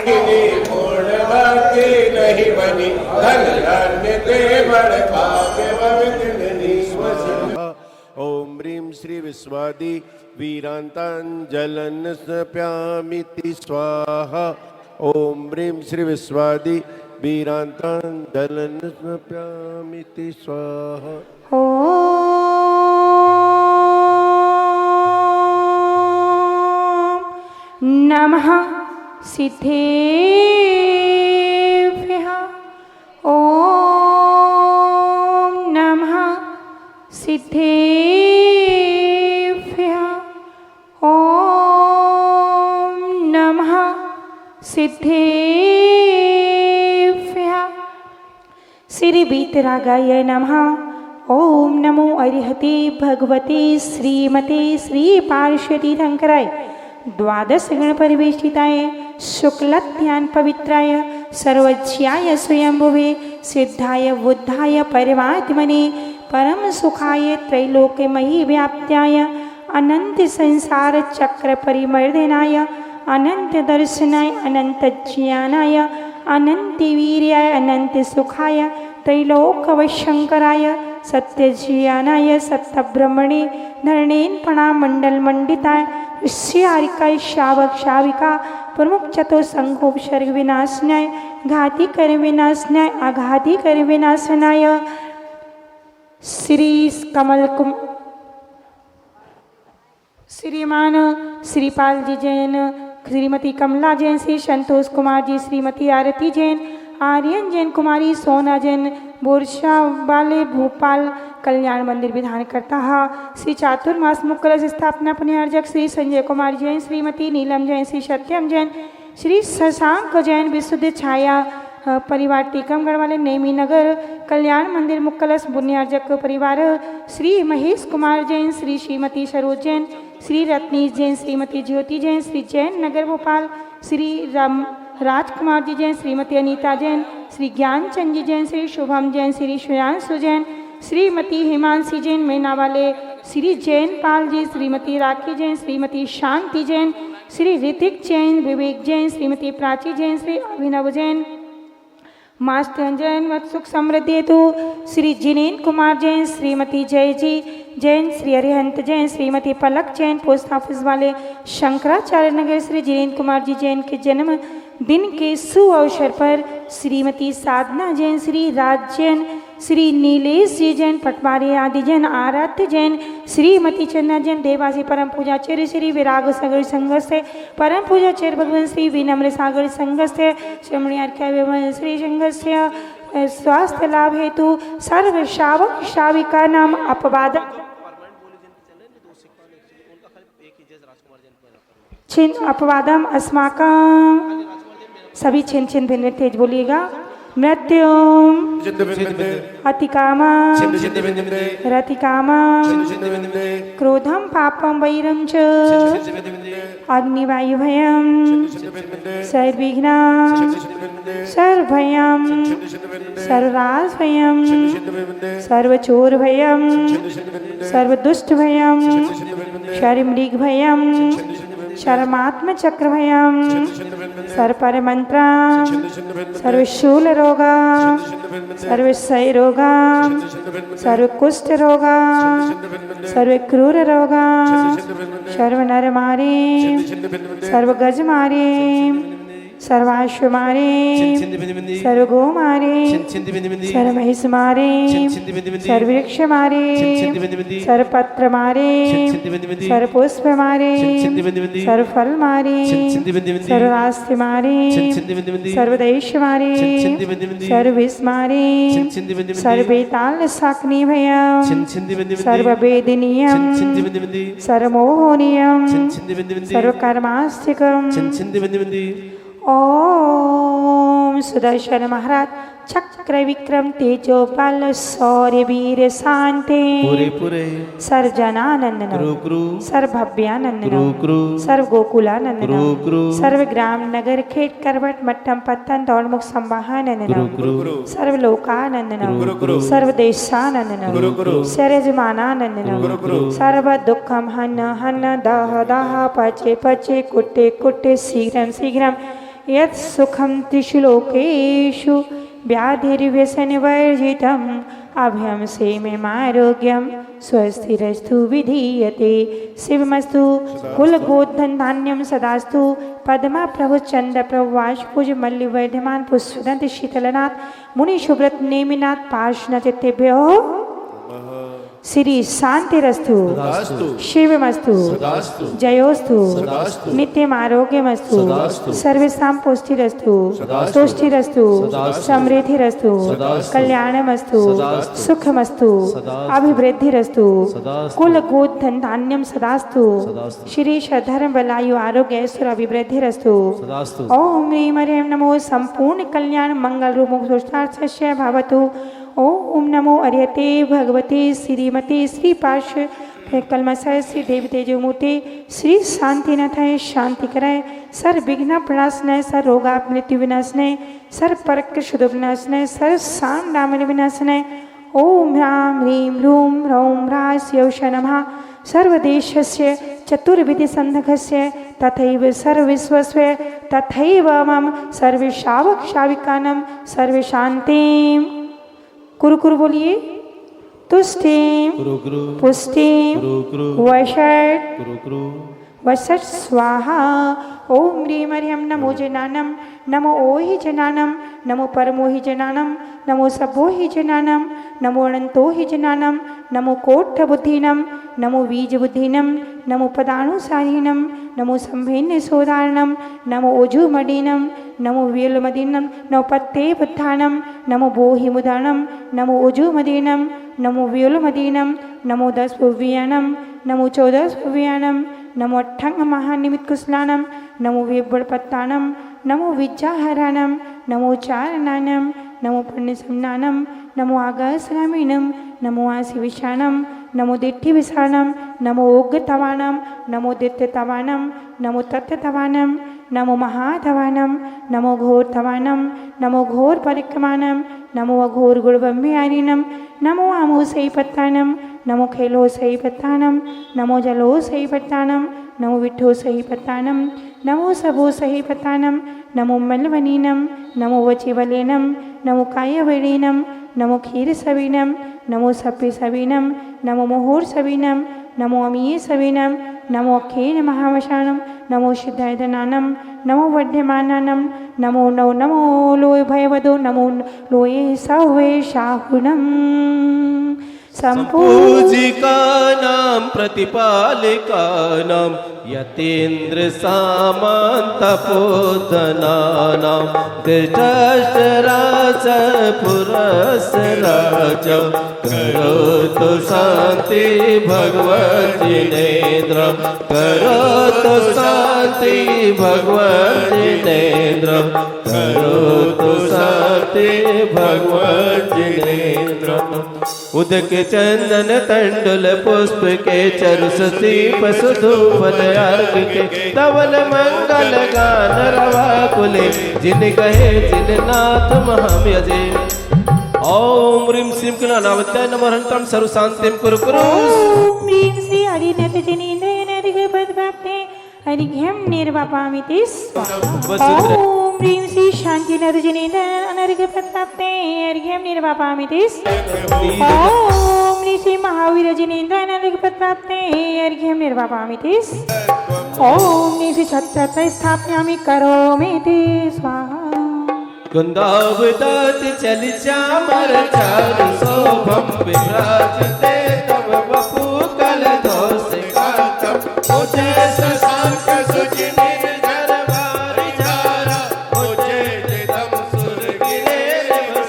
खिली पूर्ण भक्ति नहीं बनी धन धन्य ते बड़ भाग्य भवितनी स्वसी। ओम ह्रीं श्री विश्वादि वीरांतांजलन स्प्यामिति स्वाहा। ओम ह्रीं श्री विश्वादि वीरांतांजलन स्प्यामिति स्वाहा। ओम नमः सिद्धेभ्यः। ओम नमः सिद्धेभ्यः। ओम नमः सिद्धेभ्यः। श्री वीतरागाय नमः। ओम नमो अरिहते भगवते श्रीमते श्री पार्श्वती शंकराय द्वादश गण परिवेष्टिताय शुक्लध्यान पवित्राय सर्वज्ञाय स्वयंभुवे सिद्धाय बुद्धाय परमात्मने परम सुखाय त्रैलोक्यमयी व्याप्त्याय अनंत संसार चक्र परिमर्दनाय अनंत दर्शनाय अनंत ज्ञानाय अनंत वीर्याय अनंत सुखाय त्रैलोक्यवशंकराय सत्य ज्ञानाय सत्य ब्रह्मणे धरणेन प्रणाम मंडल मंडिताय ऋषियारिकाय शावक शाविका प्रमुख चतुर संघोपसर्ग विनाशनाय घाती कर विनाशनाय आघाती कर विनाशनाय श्री कमल कुम श्रीमान श्रीपाल जी जैन श्रीमती कमला जैन श्री संतोष कुमार जी श्रीमती आरती जैन आर्यन जैन कुमारी सोना जैन बोरशा वाले भोपाल कल्याण मंदिर विधान करता श्री चातुर्मास मुकलश स्थापना पुण्यार्जक श्री संजय कुमार जैन श्रीमती नीलम जैन श्री सत्यम जैन श्री शशांक जैन विशुद्ध छाया परिवार टीकमगढ़ वाले नेमी नगर कल्याण मंदिर मुकलश पुण्यार्जक परिवार श्री महेश कुमार जैन श्री श्रीमती सरोज जैन श्री रत्नीश जैन श्रीमती ज्योति जैन श्री जैन नगर भोपाल श्री राजकुमार जी जैन श्रीमती अनीता जैन श्री ज्ञानचंद जी जैन श्री शुभम जैन श्री श्रेयांशु जैन श्रीमती हिमांशी जैन मैना वाले श्री जैन पाल जी श्रीमती राखी जैन श्रीमती शांति जैन श्री ऋतिक जैन विवेक जैन श्रीमती प्राची जैन श्री अभिनव जैन मास्टर जैन मत सुख समृद्धि हेतु श्री जिनेन कुमार जैन श्रीमती जय जी जैन श्री अरिहंत जैन श्रीमती पलक जैन पोस्ट ऑफिस वाले शंकराचार्य नगर श्री जिनेन कुमार जी जैन के जन्म दिन के शुभ अवसर पर श्रीमती साधना जैन श्री राज जैन श्री नीलेश जी जैन पटवारी आदि जैन आराध्य जैन श्रीमती चन्ना जैन देवासी परम पूजाचार्य श्री विराग सागर संघ से परम पूजाचार्य भगवान श्री विनम्र सागर संघ से श्रमणियार्घ्य श्री संघ से स्वास्थ्य लाभ हेतु सर्व शावक शाविका नाम अपवाद छिन अपवादम अस्माकम सभी छिन छिन भिन्न तेज बोलिएगा। मृत्युम अतिकामा रतिकामा क्रोधम पापम वैरम च अग्निवायुभयम सर्वविघ्नं सर्वभयं सर्वराजभयं सर्वचोरभयं सर्वदुष्टभयं शर्मृगभयं शर्मात्मचक्रभयं सर्वपरमंत्रा सर्वशूलरोगा सर्वक्षयरोगा सर्वकुष्ठरोगा सर्वक्रूररोगा सर्वनरमारे सर्वगजमारे सर्वाश्वमारे सर्वगोमारे सर्वमहिषमारे सर्ववृक्षमारे सर्वपत्रमारे सर्वपुष्पमारे सर्वफलमारे सर्वरास्तिमारे सर्वदेशमारे सर्वविस्मारे सर्ववेतालशाकनीभयं सर्ववेदिनीयं सर्वमोहनीयं सर्वकर्मास्तिकं ओम सुदर्शन महाराज चक्र विक्रम तेजोपाल शौर्य वीर शांति पूरे सर्वजनानंदन सर्वभव्यानंदन सर्वगोकुलानंदन सर्वग्राम नगर खेत करवट मट्टम पत्तन दौड़मुख संवाहानंदन सर्वलोकानंदन सर्वदेशानंदन सर्वजमानानंदन सर्व दुखम हन हन दह दह पचे पचे कुट्टे कुट्टे शीघ्रम शीघ्रम यत् सुखं त्रिषु लोकेषु व्याधिर्व्यसनवर्जितम् अभयं सेम्यमारोग्यं स्वस्तिरस्तु विधीयते। शिवमस्तु कुलगोधन धान्यं सदास्तु। पद्मा प्रभु चंद्र प्रभु वाजपूज मल्लि वर्धमान पुष्पदंत शीतलनाथ मुनि शुभ्रत नेमिनाथ पार्श्वनाथ चित्तेभ्यो श्री शांतिरस्तु शिवमस्तु जयोस्तु नित्यम आरोग्यमस्तु सर्वेषां पुष्टिरस्तु तुष्टिरस्तु समृद्धिरस्तु कल्याणमस्तु सुखमस्तु अभिवृद्धिरस्तु कुल गोधन धान्यम सदास्तु श्री धर्म बलायु आरोग्य ऐश्वर्य अभिवृद्धिरस्तु। ओम ह्रीं ह्रीं नमो संपूर्ण कल्याण मंगल रूप पुरुषार्थस्य भवतु। ओम नमो अर्यते भगवते श्रीमती श्री पार्श्व कलमसाय श्री देवी तेजोमूर्ति श्री शांतिनाथाय शांति कराय सर विघ्न प्रणाशनाय सर रोगा मृत्यु विनाशनाय सर परक शुद्ध विनाशनाय सर शाम डामन विनाशनाय। ओम ह्रां ह्रीं ह्रूं ह्रौं ह्रास्यौष नमः। सर्वदेशस्य चतुर्विधि संधकस्य तथैव सर्वविश्वस्य तथैव मम सर्वे शावक शाविकानां सर्वे शांतिं कुरु कुरु बोलिए। तुष्टिं पुष्टिं वषट् स्वाहा। ओम ह्रीं ह्रीं नमो जनानं नमो ओहि जनानं नमो परमो हि जनानं नमो सभो हि जनानं नमो अनंतो हि जनानं नमो कोट्ठबुद्धिनं नमो बीजबुद्धिनं नमो पदानुसारिणं नमो संभेन्य सोदारणं नमो ओजुमदीनं नमो व्योलमदीनं नमो पत्ते बुद्धानं नमो बोहिमुदानं नमो ओजुमदीनं नमो व्योलमदीनं नमो दशभुव्यानं नमो चौदशभुव्यानं नमो अट्ठंग महानिमित्तकुशलानं नमो वेब्बड़पत्तानं नमो विद्याहरणं नमो चारणानं नमो पुण्यसम्नानं नमो आगसगामिनं नमो आशिविषाणं नमो दिट्ठिविषाणं नमो ओग्गतवानं नमो दित्यतवानं नमो तत्यतवानं नमो महातवानं नमो घोरतवानं नमो घोर परिक्रमानं नमो अघोर गुणब्रह्मयारिणं नमो आमोसैपत्तानं नमो खेलोसैपत्तानं नमो जलोसैपत्तानं नमो विठ्ठोसैपत्तानं नमो सबोसैपत्तानं नमो मल्वनीनं नमो वचिवलेनं नमो कायवलीनं नमो क्षीरसवीनं नमो सप्यसवीनं नमो मोहोरसवीनं नमो अमीयसवीनं नमो अखेन महावशानं नमो सिद्धायतनानं नमो वड्यमानानं नमो नमो लोय भयवदो नमो लोये सवे शाहुनं। संपूजिकानां प्रतिपालिकानां यतीन्द्र सामन्तपोधनानां धृतराष्ट्रराजपुरस्सराज करोतु शान्ति भगवद्जिनेन्द्र करोतु शान्ति भगवद्जिनेन्द्र करोतु शान्ति भगवद्जिनेन्द्र। उदक चंदन तंडुल पुष्प के चरुसती पशुधूपन अर्घ के धवल मंगल गान रवा कुले जिन कहे जिन नाथ महाम्यजे। ओम ह्रीं श्रीं कलावत्याय नमः हंतं सर्व शांतिं कुरु कुरु। ओम ह्रीं श्री हरिनाथ जनिन्द्रनाथ हरिघ्यं निर्वापामिति स्वाहा। ओम ह्रीं श्री शांतिनाथ जनिन्द्रनाथ हरिघ्यं निर्वापामिति स्वाहा। ओम ह्रीं श्री महावीर जनिन्द्रनाथ हरिघ्यं निर्वापामिति स्वाहा। ओम ह्रीं श्री छत्रत्र स्थापयामि करोमीति स्वाहा। कुंदावदाति चल चामर चारु शोभम विराजते तव वपु कल दोष कांतम मुझे शशांक सुचिनी जरवारि जारा मुझे निदम सुरगिरे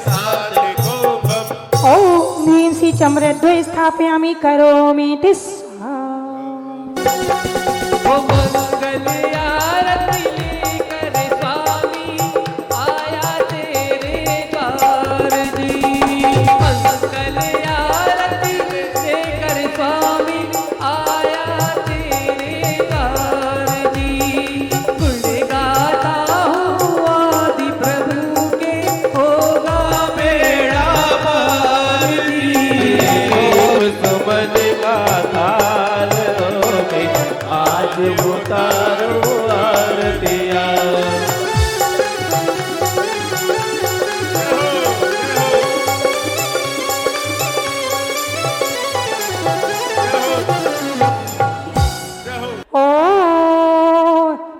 साधिकोभम। ओम ह्रीं श्री चम्रद्वय स्थापयामि करोमीति स्वाहा।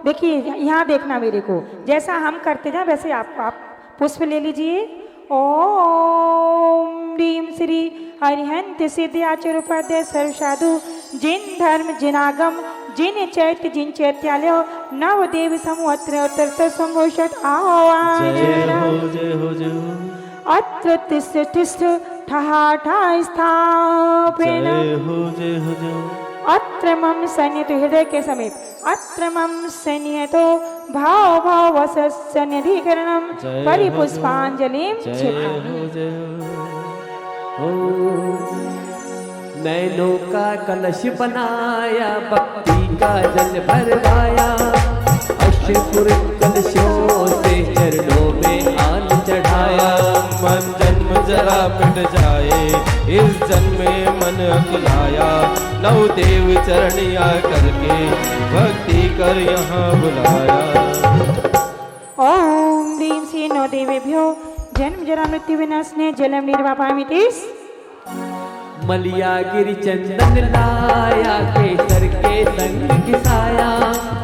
देखिए यहाँ देखना मेरे को, जैसा हम करते जाए वैसे आप पुष्प ले लीजिए। ओम ह्रीं श्री अरिहंत सिद्धि आचार्योपाध्याय सर्व साधु जिन धर्म जिनागम जिन चैत्य जिन चैत्यालय नवदेव समूह अत्र संघोषट आवाज अत्र तिष्ठ ठहाठा स्थापन अत्र मम सन्निहित हृदय के समीप अत्र मम सन्निहितो भाव वसन्निधिकरणम परिपुष्पांजलिं क्षिपामि। नैनों का कलश बनाया भक्ति का जल भरवाया अश्रुपुर कलशों से चरणों में आन चढ़ाया। मन जन्म जरा मिट जाए इस जन्म में मन अकुलाया नव देव चरणिया करके भक्ति कर यहाँ बुलाया। ओम ह्रीं श्री नौ देवेभ्यो जन्म जरा मृत्यु विनाशने जलम निर्वापामिति। मलिया गिरि चंदन लाया केसर के संग किसाया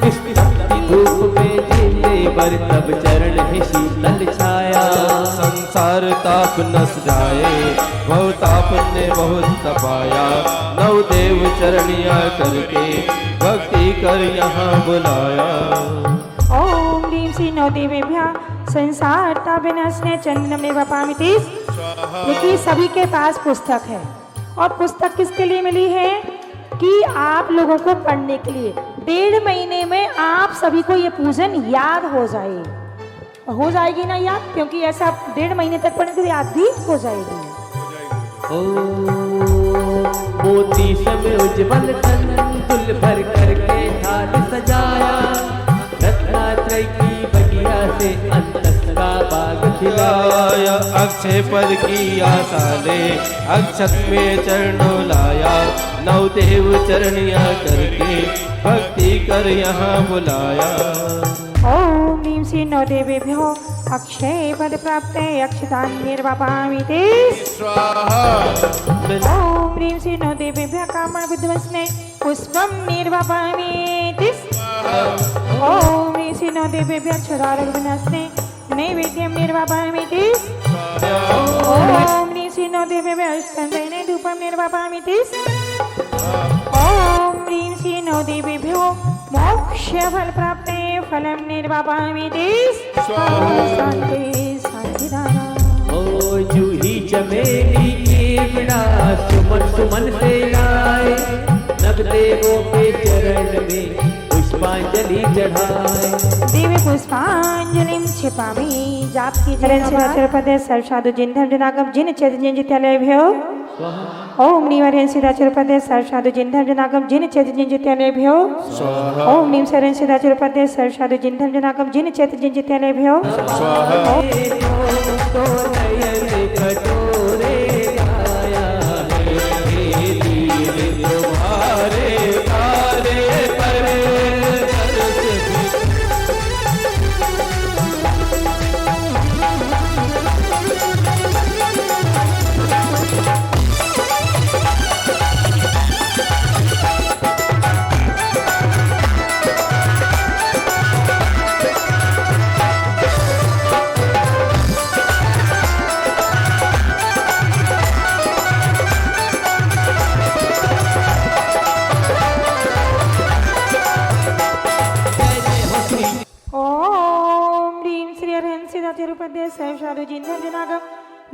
इस धूप में जिले बर तब चरण ही शीतल छाया। संसार ताप नस जाए बहु ताप ने बहुत तपाया नव देव चरणिया करके भक्ति कर यहाँ बुलाया। ओम ह्रीं श्री नौ देवेभ्यः संसार तापनस्ने चंदनम निर्वापामिति। देखिए सभी के पास पुस्तक है और पुस्तक किसके लिए मिली है कि आप लोगों को पढ़ने के लिए 1.5 महीने में आप सभी को ये पूजन याद हो जाएगी ना याद, क्योंकि ऐसा 1.5 महीने तक पढ़ने के याद भी हो जाएगी। ओ मोती समय उज्जवल तंतुल भर करके थाल सजाया रत्नात्रय की बगिया से अंतस का बाग खिलाया। अक्षय पद की आशा ले अक्षत में चरणों लाया नव देव चरणिया करके भक्ति कर यहाँ बुलाया। ओम ह्रीं श्री नौ देवेभ्यो अक्षय पद प्राप्ते अक्षतान निर्वापामिति। ओम ह्रीं श्री नौ देवेभ्यः कामण विध्वंसने पुष्पम निर्वापामिति। ओम ह्रीं श्री नौ देवेभ्यः क्षुधारोग विनाशने नैवेद्यम निर्वापामिति। ओम ह्रीं श्री नौ देवेभ्यः अष्टंदने धूपम निर्वापामिति। ओम ह्रीं श्री नौ देवेभ्यो मोक्ष फल प्राप्ते फलम निर्वापामिति। शांति शांतिदाना। ओ जूही चमेली की बिना सुमन सुमन से लाए नव देवों के चरण में पुष्पांजलि चढ़ाए। देवी पुष्पांजलिं क्षिपामि। जाप की चरण सर्व साधु जिन धर्म जनागम जिन चैतन्य जिन जित्यालयभ्यो। ओम ह्रीं हरिं सिद्धाचर्योपाध्याय सर्व साधु जिन धर्म जनागम जिन चैतन्य जिन जित्यालयभ्यो। ओम ह्रीं हरिं सिद्धाचर्योपाध्याय सर्व साधु जिन धर्म जनागम जिन चैतन्य जिन जित्यालयभ्यो। सर्व साधु जिन धर्म जनागम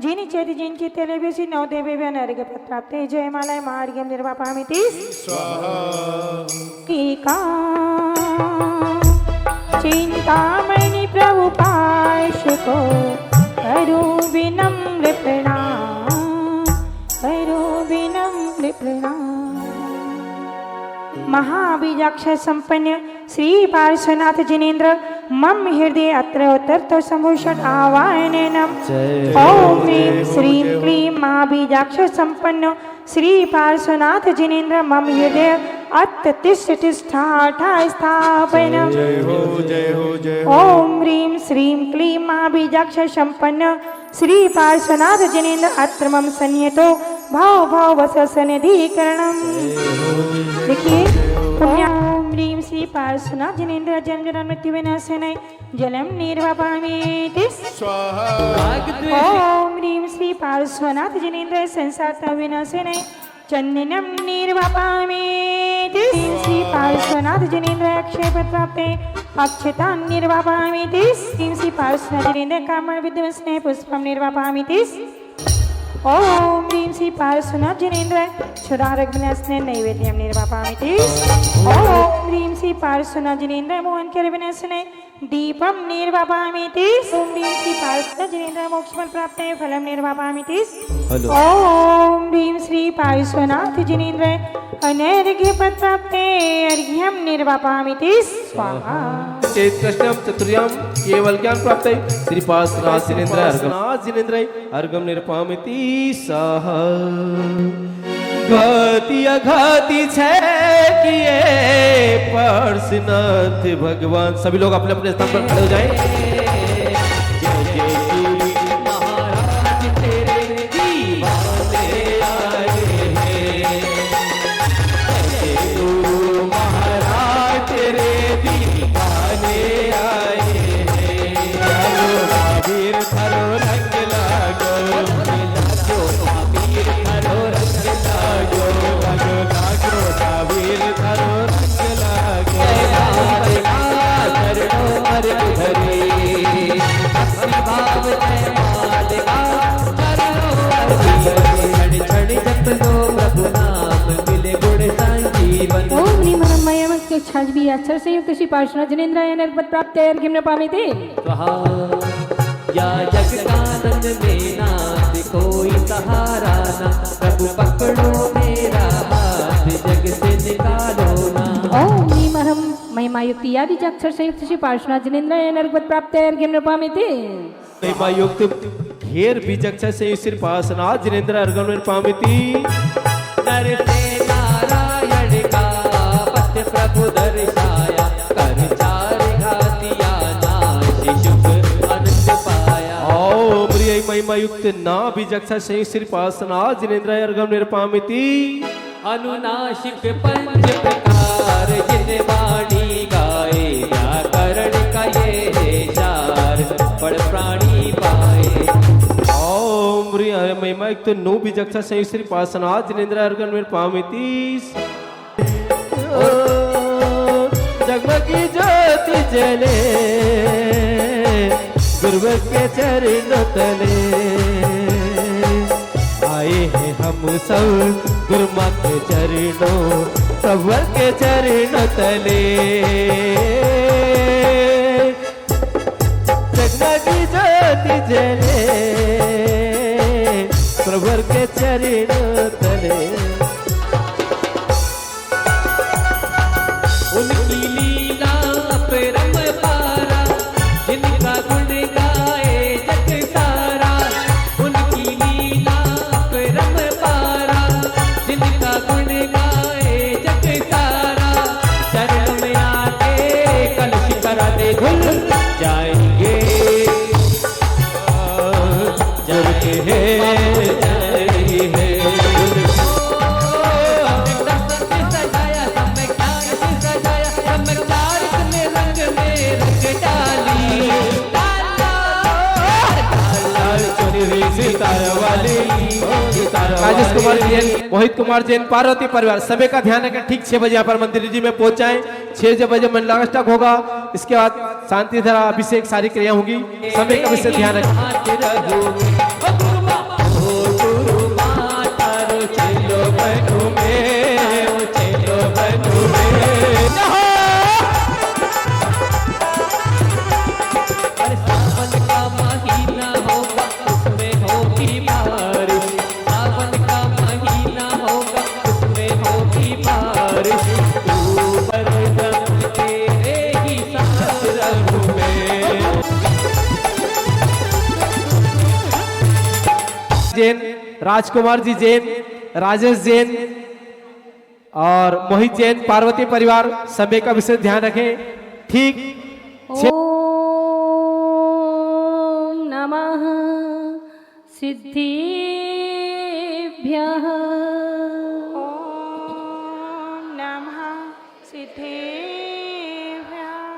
जिन चैतन्य जिन चित्तलेभ्यो नौ देवेभ्यो नर्घ प्राप्ते जयमालाय मार्गम निर्वापामिति। टीका चिंतामणि प्रभु पाश को करो विनम्र प्रणाम महाबीजाक्ष संपन्न श्री पार्श्वनाथ जिनेन्द्र मम हृदय अत्र उत्तर संभूषण आवाहनेनम। ओम ह्रीं श्रीं क्लीं महाबीजाक्ष संपन्न श्री पार्श्वनाथ जिनेन्द्र मम हृदय अत्र तिष्ठा स्थापनम। ओम ह्रीं श्रीं क्लीं महाबीजाक्ष संपन्न श्री पार्श्वनाथ जिनेन्द्र अत्र मम सन्निहितो भाव वसनिधिकरणम। देखिए ओम ह्रीं श्री पार्श्वनाथ जिनेन्द्र जन्म जन्म मृत्यु विनाशनाय जलम निर्वापयामि तिस स्वाहा ओम ह्रीं श्री पार्श्वनाथ जिनेन्द्र संसार विनाशनाय चंदनम निर्वापयामि तिस श्री पार्श्वनाथ जिनेन्द्र अक्षय पद प्राप्ते अक्षतां निर्वापयामि तिस श्री पार्श्वनाथ जिनेन्द्र कामण विद्वस्ने पुष्पम निर्वापयामि तिस ओम ह्रीं श्री पार्श्वनाथ जिनेन्द्र क्षुरारग विनाशने नैवेद्यम निर्वापयामि तिस ओम ह्रीं श्री पार्श्वनाथ जिनेन्द्र मोहन कर विनाशने दीपम निर्वापयामि तिस ओम ह्रीं श्री पार्श्वनाथ जिनेन्द्र मोक्षफल प्राप्ते फलम निर्वापयामि तिस ओम ह्रीं श्री पार्श्वनाथ जिनेन्द्र अनर्घ्य पद प्राप्ते अर्घ्यम निर्वापयामि तिस स्वाहा चेत कृष्णम चतुर्याम केवल ज्ञान प्राप्त श्री पार्श्वनाथ जिनेन्द्र अर्घम निर्वापयामि सह घाती अघाती किए पार्श्वनाथ भगवान। सभी लोग अपने अपने स्थान पर खड़े हो जाएं। महाराज तेरे दीवाने आए हैं, गुरु महाराज तेरे दीवाने आए हैं। वीर थरो रंग लागो, वीर थरो रंग लागो, वीर थरो रंग लागो। चरणों धरे भाव मालिका छड़ जप लो प्रभु नाम मिले गुण संजीवन। ओम ह्रीं मनमयम छाजबी अक्षर संयुक्त श्री पार्श्वनाथ जिनेन्द्र नरपद प्राप्त अर्घ्यम निर्वापयामि स्वाहा या जग कानन में नाथ कोई सहारा ना, प्रभु पकड़ो मेरा हाथ जग से निकालो ना। ओम ह्रीं महिमा युक्ति आदि अक्षर संयुक्त श्री पार्श्वनाथ जिनेन्द्र नरपद प्राप्त अर्घ्यम निर्वापयामि महिमा युक्त घेर बीजक से श्री पार्श्वनाथ जिनेन्द्र अर्घम निर्वापयामि। नर से नारायण का पथ प्रभु दर्शाया, कर चार घातिया नाश शुभ अनंत पाया। ओम ह्रीं महिमा युक्त ना बीजक से श्री पार्श्वनाथ जिनेन्द्र अर्घम निर्वापयामि। अनुनाशिक पंच प्रकार जिन वाणी गाए, व्याकरण का ये है चार बड़ प्राणी पाए। ओम ह्रीं महिमा युक्त नो बीजक से श्री पार्श्वनाथ जिनेन्द्र अर्घम निर्वापयामि। जगमगी ज्योति जले गुरु के चरण तले, आए हैं हम सब गुरुमा के चरणों प्रभु के चरण तले। जगमगी ज्योति जले प्रभु के चरण तले। उनकी लीला परम पारा, जिनका गुण गाए जग सारा। उनकी लीला परम पारा, जिनका गुण गाए जग सारा। चरण में आके कलश करा दे घुल जाएंगे, जल है राजेश कुमार जैन, मोहित कुमार जैन, पार्वती परिवार सभी का ध्यान रखें। ठीक 6 बजे यहाँ पर मंदिर जी में पहुंच जाएं। 6 बजे मंडला स्टॉक होगा। इसके बाद शांति धारा अभिषेक सारी क्रिया होंगी। समय का विशेष ध्यान रखें। जैन, राजकुमार जी जैन, राजेश जैन और मोहित जैन, पार्वती परिवार समय का विशेष ध्यान रखें। ठीक ओम नमः सिद्धिभ्यः। ओम नमः सिद्धेभ्यः।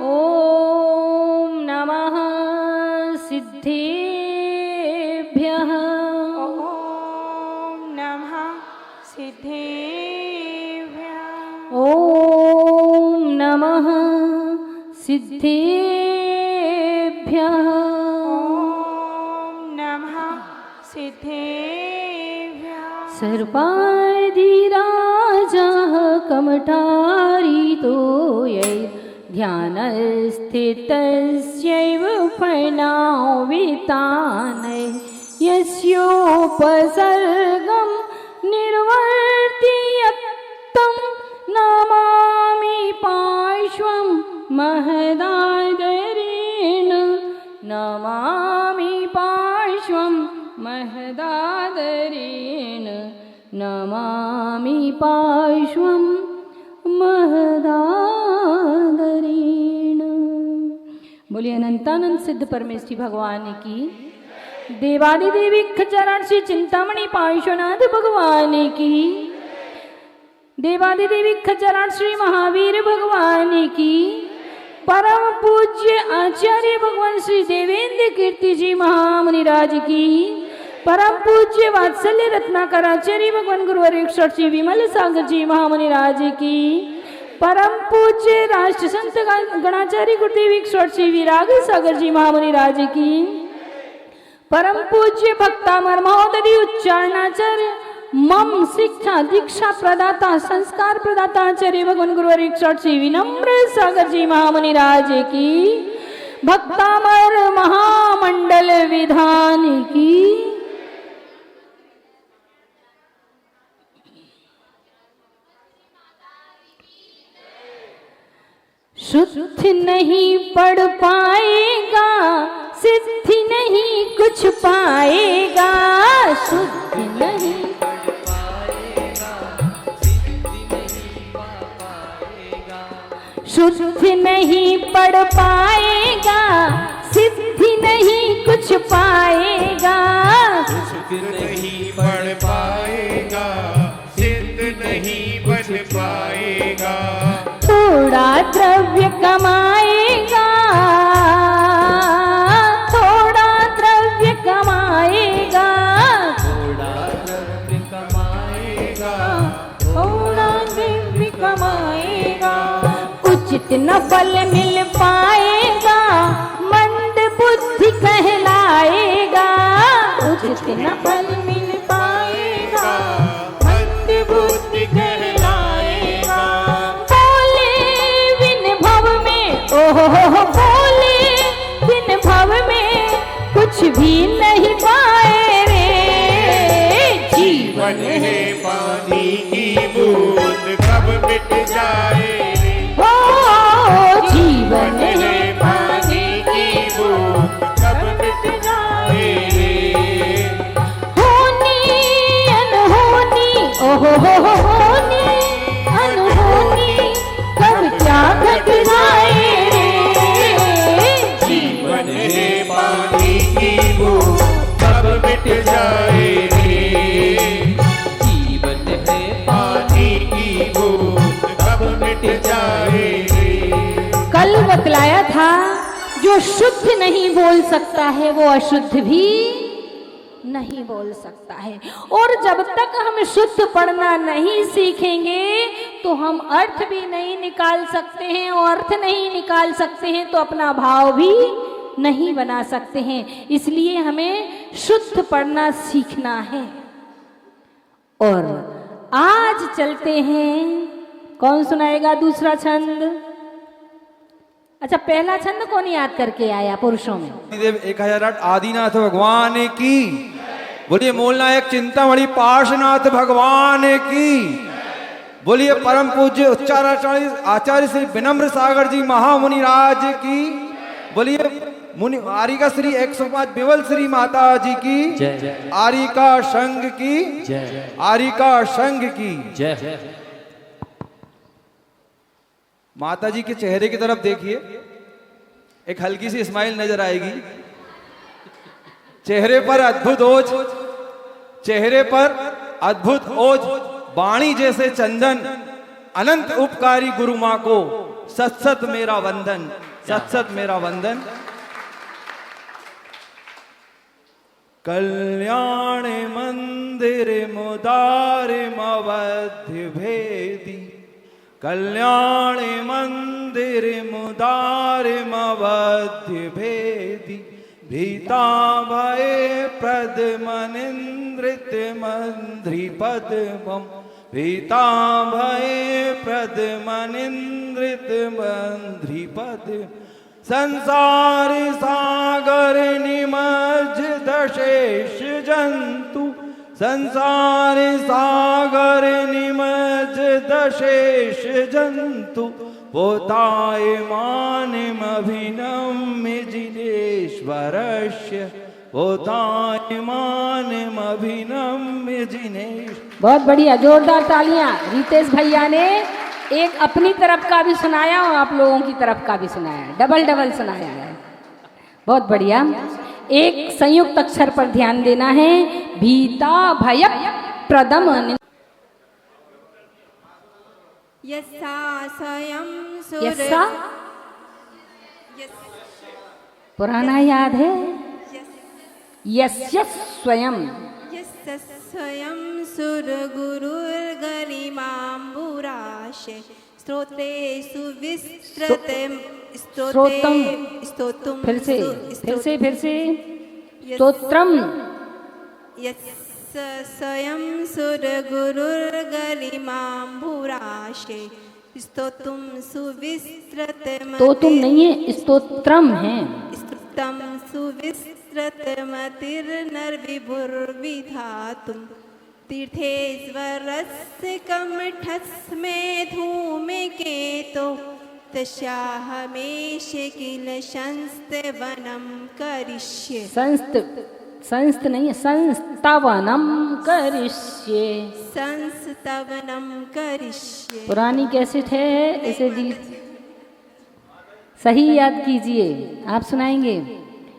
ॐ नमः सिद्धेभ्यः ॐ नमः सिद्धेभ्यः ॐ नमः सिद्धेभ्यः ॐ नमः सिद्धेभ्यः सर्पादिराजः कमठारितो यै ध्यानस्थितस्यैव फणावितानै यस्योपसर्गं निर्वर्तियत्तं नमामि पार्श्वं महदादरेण नमामि पार्श्वं महदादरेण नमामि पार्श्वं महदादरेण। बोलिए अनंतानंद सिद्ध परमेश्वरी भगवान की। देवादिदेवी चरण श्री चिंतामणि पार्श्वनाथ भगवान की। देवादिदेवी चरण श्री महावीर भगवान की। परम पूज्य आचार्य भगवान श्री देवेंद्र कीर्ति जी महामुनिराज की। परम पूज्य वात्सल्य रत्नाकर आचार्य भगवान गुरुवर श्री विमल सागर जी महामुनिराज की। परम पूज्य राष्ट्र संत गणाचार्य गुरुदेव श्री विराग सागर जी महामुनिराज की। परम पूज्य भक्तामर महोदय उच्चारणाचार्य मम शिक्षा दीक्षा प्रदाता संस्कार प्रदाता आचार्य भगवान गुरुवर श्री विनम्र सागर जी महामुनिराज की। भक्तामर महामंडल विधान की। शुद्ध नहीं पढ़ पाएगा सिद्धि नहीं कुछ पाएगा। शुद्ध नहीं पढ़ पाएगा सिद्धि नहीं पा पाएगा। शुद्ध नहीं पढ़ पाएगा सिद्धि नहीं कुछ पाएगा। शुद्ध नहीं पढ़ पाएगा सिद्ध नहीं बन पाएगा। थोड़ा द्रव्य कमाएगा थोड़ा द्रव्य कमाएगा। थोड़ा द्रव्य कमाएगा थोड़ा द्रव्य कमाएगा। उचित न फल मिल पाएगा मंद बुद्धि कहलाएगा। उचित न फल मिल पाएगा मंद बुद्धि कहलाएगा। ओहो बोले दिन भव में कुछ भी नहीं पाए रे। जीवन है पानी की बूंद कब मिट जाए रे। हो जीवन है पानी की बूंद कब मिट जाए रे। होनी अनहोनी ओहो होनी अनहोनी कब क्या घट जाए। पानी की बूंद कब मिट जाए रे। जीवन है पानी की बूंद कब मिट जाए रे। कल बतलाया था जो शुद्ध नहीं बोल सकता है वो अशुद्ध भी नहीं बोल सकता है। और जब तक हम शुद्ध पढ़ना नहीं सीखेंगे तो हम अर्थ भी नहीं निकाल सकते हैं और अर्थ नहीं निकाल सकते हैं तो अपना भाव भी नहीं बना सकते हैं। इसलिए हमें शुद्ध पढ़ना सीखना है। और आज चलते हैं। कौन सुनाएगा दूसरा छंद? अच्छा पहला छंद कौन याद करके आया पुरुषों में? 1008 आदिनाथ भगवान की। बोलिए मूल नायक चिंतामणि पार्श्वनाथ भगवान की। बोलिए परम पूज्य उच्चाराचार्य आचार्य श्री विनम्र सागर जी महामुनिराज की। बोलिए मुनि आरिका श्री 105 बिमल श्री माता जी की। जय। आरिका संघ की जय। आरिका संघ की जय। माता जी के चेहरे की तरफ देखिए, एक हल्की सी स्माइल नजर आएगी। चेहरे पर अद्भुत ओज, चेहरे पर अद्भुत ओज, वाणी जैसे चंदन, अनंत उपकारी गुरु माँ को सत सत मेरा वंदन। सत सत मेरा वंदन। कल्याण मंदिर मुदार मवध्य भेदी, कल्याण मंदिर मुदार मवध्य भेदी, भीता भय प्रद मनिंद्रित मंद्रि पद्मम, भीता भय प्रद मनिंद्रित मंद्रि पद्म, संसार सागर निमज्ज दशेष जंतु, संसार सागर निमज्ज दशेष जंतु, पोताय मानमभिनम्य जिनेश्वरस्य, पोताय मानमभिनम्य जिनेश। बहुत बढ़िया, जोरदार तालियां। रितेश भैया ने एक अपनी तरफ का भी सुनाया और आप लोगों की तरफ का भी सुनाया, डबल डबल सुनाया है। बहुत बढ़िया। एक संयुक्त अक्षर पर ध्यान देना है, भीता भय प्रदम। यस्सा स्वयं यस्सा पुराना याद है, यस्य स्वयं स्वयं सुर गुरुर्गरिमाम्बुराशे स्तोत्रे सुविस्तृत स्तोत्रम, स्तोत्रम। फिर से स्तोत्रम। यस्य स्वयं सुर गुरुर्गरिमाम्बुराशे स्तोत्रम सुविस्तृत। तो तुम नहीं है, स्तोत्रम है। स्तुतं सुविस्तृतमतिर्नर्विभुर्विधातुं, तीर्थेश्वरस्य कमठस्मे धूमकेतो, तस्याहमेष किल संस्तवनं करिष्ये। संस्त नहीं है, संस्तवनम करिष्ये। संस्तवनं करिष्ये। पुरानी कैसेट है, इसे सही याद कीजिए। आप सुनाएंगे।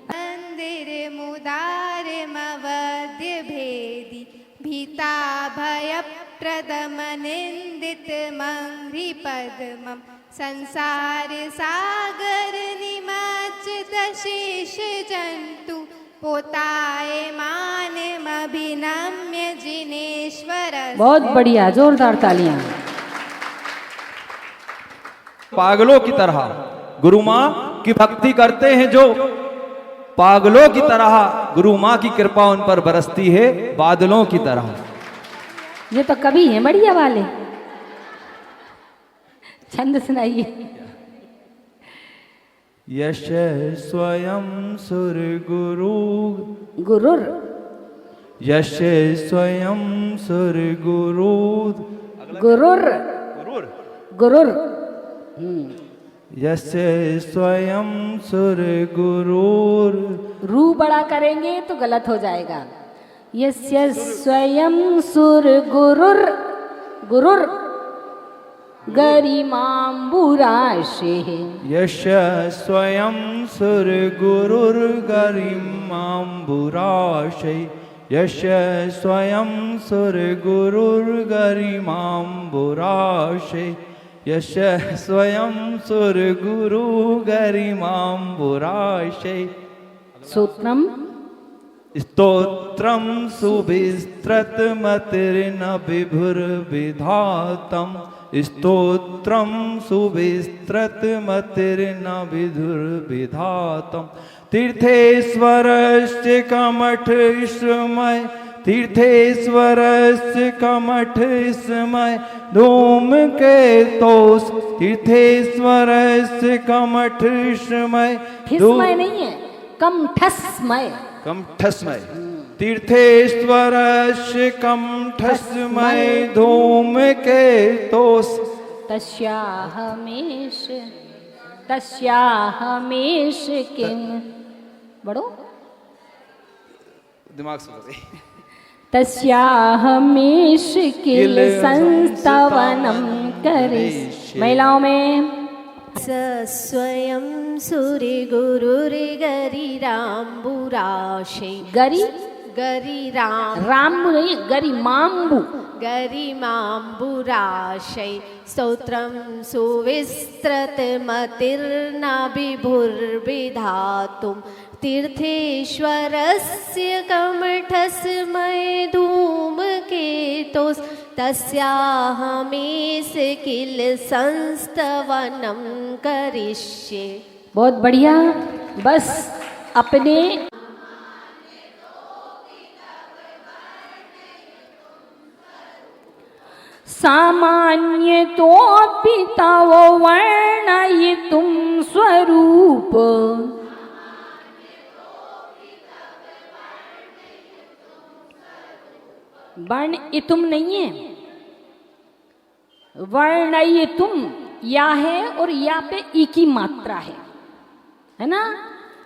मंदिर मुदार मवध्य भेदी, भीता भय प्रदम निंदित मंघ्रि पद्मम, संसार सागर निमज्ज दशेष जंतु, पोताय मानमभिनम्य जिनेश्वर। बहुत बढ़िया, जोरदार तालियां। पागलों की तरह गुरु माँ की भक्ति करते हैं जो, पागलों की तरह गुरु माँ की कृपा उन पर बरसती है बादलों की तरह। ये तो कवि है बढ़िया वाले। छंद सुनाइए। यश स्वयं सुर गुरु गुरुर, यश स्वयं सुर गुरु गुरुर गुरुर। यश स्वयं सुर गुरुर। रू बड़ा करेंगे तो गलत हो जाएगा। यस्य स्वयं सुर गुरुर गुरुर गरिमाम्बुराशे। यश स्वयं सुर गुरुर गरिमाम्बुराशे, यश स्वयं सुर गुरुर गरिमाम्बुराशे, यश स्वयं सुर गुरु गरिमाम्बुराशे। सूत्रम स्तोत्रम सुविस्तृत मतिर्न विभुर्विधातम, स्तोत्रम सुविस्तृत मतिर्न विधुर्विधातम, तीर्थेश्वरस्य कमठ स्मय, तीर्थेश्वरस्य कमठ स्मय धूमकेतोस, तीर्थेश्वरस्य कमठ स्मय ठिस्मय नहीं है, कमठस्मय। कमठस्मय, तीर्थेश्वरस्य कमठस्मय धूमकेतोस, तस्याहमेश किं बड़ो दिमाग से तस्याहमेश किल संस्तवनम करिष्ये। महिलाओं में स्वयं सूर्य गुरुर्गरिराम्बुराशे। गरी गरिराम राम्बु नहीं, गरी माम्बू। गरिमाम्बुराशै स्तोत्रं सुविस्तृतमतिर्न विभुर्विधातुं तीर्थेश्वरस्य कमठस्मै धूमकेतोस् तस्याहमेष किल संस्तवनं करिष्ये। बहुत बढ़िया। बस अपने सामान्य तो पिताव वर्णयितुं स्वरूप वर्णयितुं नहीं है, वर्णयितुं या है और या पे ई की मात्रा है ना।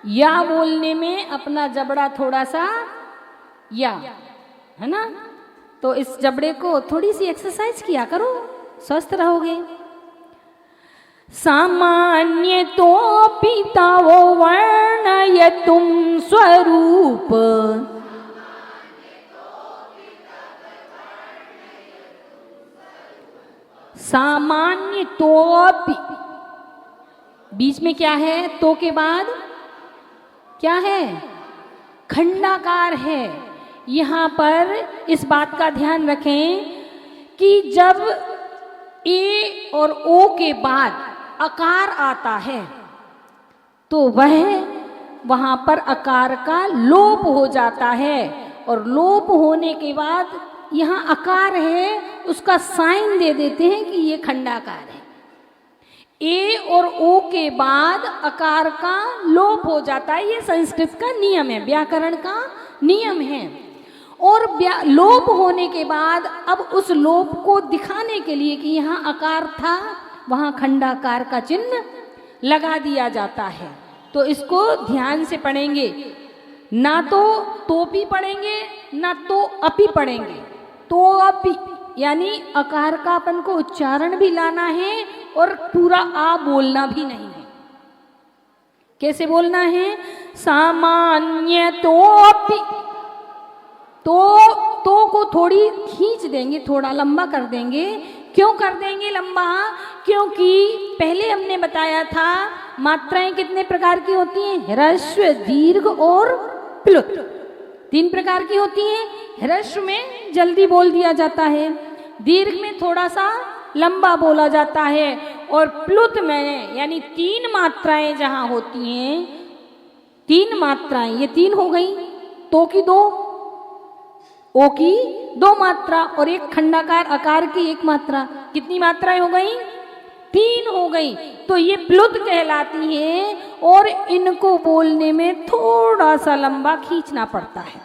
या बोलने में अपना जबड़ा थोड़ा सा या है ना, तो इस जबड़े को थोड़ी सी एक्सरसाइज किया करो, स्वस्थ रहोगे। सामान्य तो पितावो वर्णयितुं स्वरूप सामान्य तो बीच में क्या है, तो के बाद क्या है, खंडाकार है। यहाँ पर इस बात का ध्यान रखें कि जब ए और ओ के बाद अकार आता है तो वह वहाँ पर अकार का लोप हो जाता है, और लोप होने के बाद यहाँ अकार है उसका साइन दे देते हैं कि ये खंडाकार है। ए और ओ के बाद अकार का लोप हो जाता है, ये संस्कृत का नियम है, व्याकरण का नियम है। और लोप होने के बाद अब उस लोप को दिखाने के लिए कि यहाँ अकार था वहाँ खंडाकार का चिन्ह लगा दिया जाता है। तो इसको ध्यान से पढ़ेंगे, ना तो भी पढ़ेंगे ना तो अपी पढ़ेंगे। तो अपी यानी अकार का अपन को उच्चारण भी लाना है और पूरा आ बोलना भी नहीं है। कैसे बोलना है, सामान्य तो अपी, तो को थोड़ी खींच देंगे, थोड़ा लंबा कर देंगे। क्यों कर देंगे लंबा, क्योंकि पहले हमने बताया था मात्राएं कितने प्रकार की होती हैं, ह्रस्व, दीर्घ और प्लुत, 3 प्रकार की होती हैं। ह्रस्व में जल्दी बोल दिया जाता है, दीर्घ में थोड़ा सा लंबा बोला जाता है, और प्लुत में यानी 3 मात्राएं जहां होती हैं, 3 मात्राएं, ये 3 हो गई, तो की 2, ओ की 2 मात्रा और एक खंडाकार अकार की 1 मात्रा, कितनी मात्राएं हो गई, 3 हो गई। तो ये प्लुत कहलाती है और इनको बोलने में थोड़ा सा लंबा खींचना पड़ता है।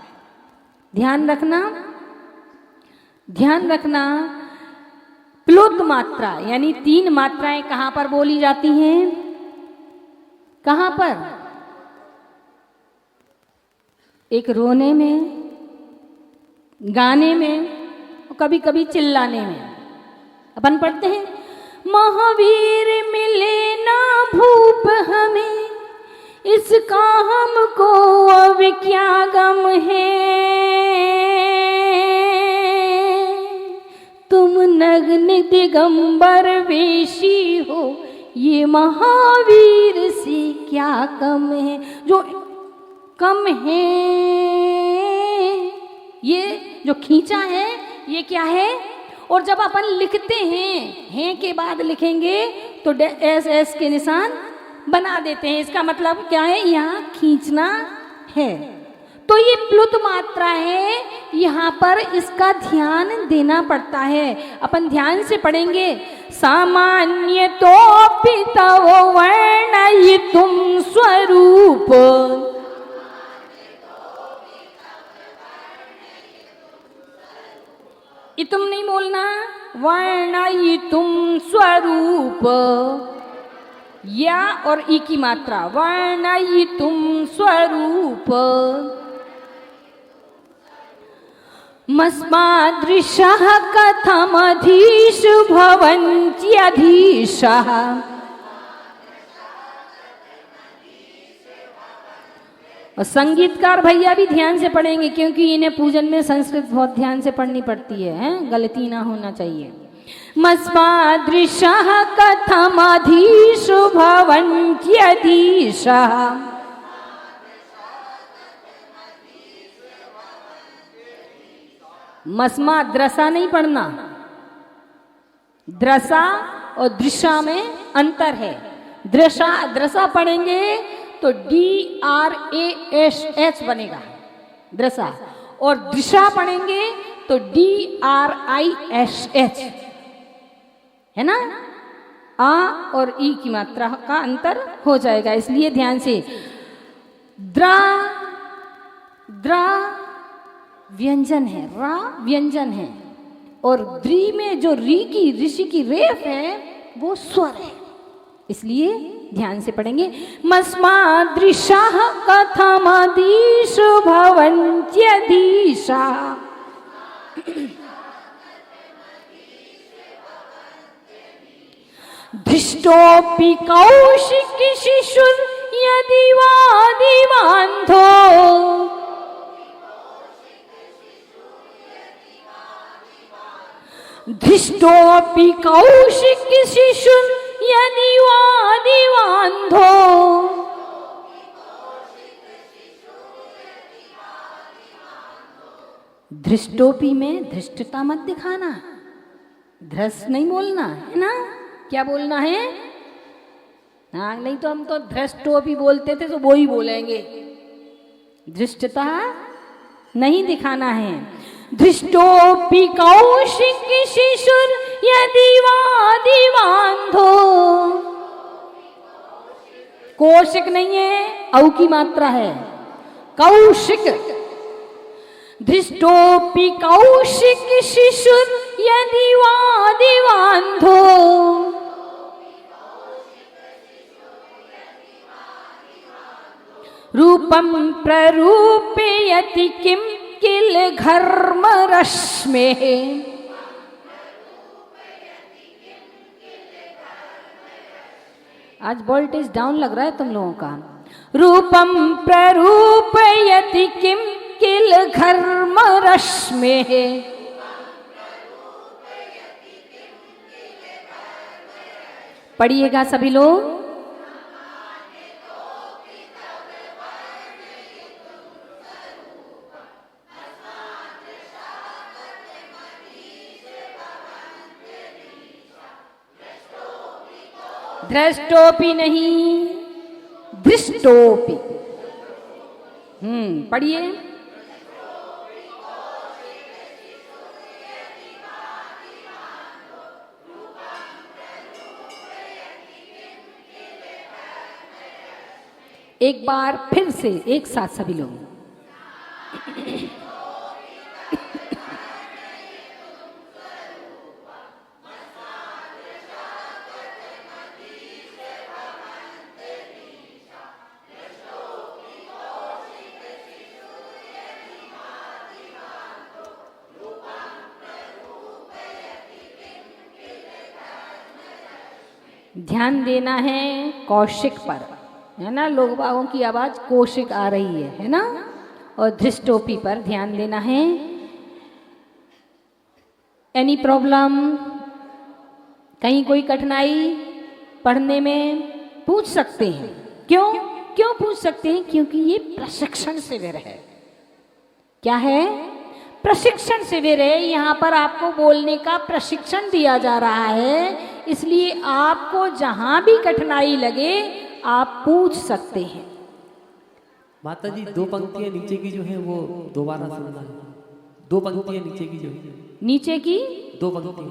ध्यान रखना प्लुत मात्रा यानी 3 मात्राएं कहां पर बोली जाती हैं, कहां पर, एक रोने में, गाने में और कभी कभी चिल्लाने में। अपन पढ़ते हैं, महावीर मिले ना भूप हमें, इसका हमको अब क्या गम है, तुम नग्न दिगंबर वेशी हो, ये महावीर से क्या कम है, जो कम है, ये जो खींचा है ये क्या है। और जब अपन लिखते हैं के बाद लिखेंगे तो एस के निशान बना देते हैं, इसका मतलब क्या है, यहाँ खींचना है। तो ये प्लुत मात्रा है, यहाँ पर इसका ध्यान देना पड़ता है। अपन ध्यान से पढ़ेंगे, सामान्य तो पितवो वर्णयितुं स्वरूप, इतुम नहीं बोलना, वर्णयितुं स्वरूप, या और ई की मात्रा, वर्णयितुं स्वरूप, मस्मादृशः कथमधीश भवन्त्यधीशः, और संगीतकार भैया भी ध्यान से पढ़ेंगे, क्योंकि इन्हें पूजन में संस्कृत बहुत ध्यान से पढ़नी पड़ती है, गलती ना होना चाहिए। मस्मादृशः कथमधीषु भवन्त्यधीशः, मस्मा द्रसा नहीं पढ़ना, द्रसा और दृशा में अंतर है। द्रसा पढ़ेंगे तो DRASH बनेगा द्रसा, और दृशा पढ़ेंगे तो DRISH, है ना। आ और ई की मात्रा का अंतर हो जाएगा, इसलिए ध्यान से। द्रा व्यंजन है, रा व्यंजन है, और द्री में जो री की ऋषि की रेफ है वो स्वर है, इसलिए ध्यान से पढ़ेंगे। मस्मादृशाः कथमधीषु भवन्त्यधीशा, धृष्टोऽपि कौशिकी शिशुर् यदि वा दिवान्धो, धृष्टोऽपि कौशिकी शिशुर् यदि वा दिवान्धो, धृष्टोपी में धृष्टता मत दिखाना, धृष्ट नहीं बोलना है ना। क्या बोलना है? हाँ, नहीं तो हम तो धृष्टोपी बोलते थे तो वो ही बोलेंगे, धृष्टता नहीं दिखाना है। धृष्टोपि कौशिकी शिशुर् यदि वा दिवान्धो, कौशिक नहीं है, औ की मात्रा है, कौशिक। धृष्टोपि कौशिकी शिशुर् यदि वा दिवान्धो, रूपं प्ररूपयति किं किल घर्मरश्मेः, आज वोल्टेज डाउन लग रहा है तुम लोगों का। रूपं प्ररूपयति किं किल घर्मरश्मेः, पढ़िएगा सभी लोग। धृष्टोपि नहीं, दृष्टोपि। पढ़िए। एक बार फिर से एक साथ सभी लोग। ध्यान देना है कौशिक पर, है ना। लोग बागों की आवाज कौशिक आ रही है ना। और धृष्टोपी पर ध्यान देना है। एनी प्रॉब्लम, कहीं कोई कठिनाई पढ़ने में पूछ सकते हैं। क्यों पूछ सकते हैं? क्योंकि ये प्रशिक्षण शिविर है। क्या है? प्रशिक्षण शिविर है। यहाँ पर आपको बोलने का प्रशिक्षण दिया जा रहा है, इसलिए आपको जहां भी कठिनाई लगे आप पूछ सकते हैं। माता जी, दो पंक्तियां नीचे की जो है वो दोबारा सुनना है। दो पंक्तियां नीचे की जो है, नीचे की दो पंक्तियां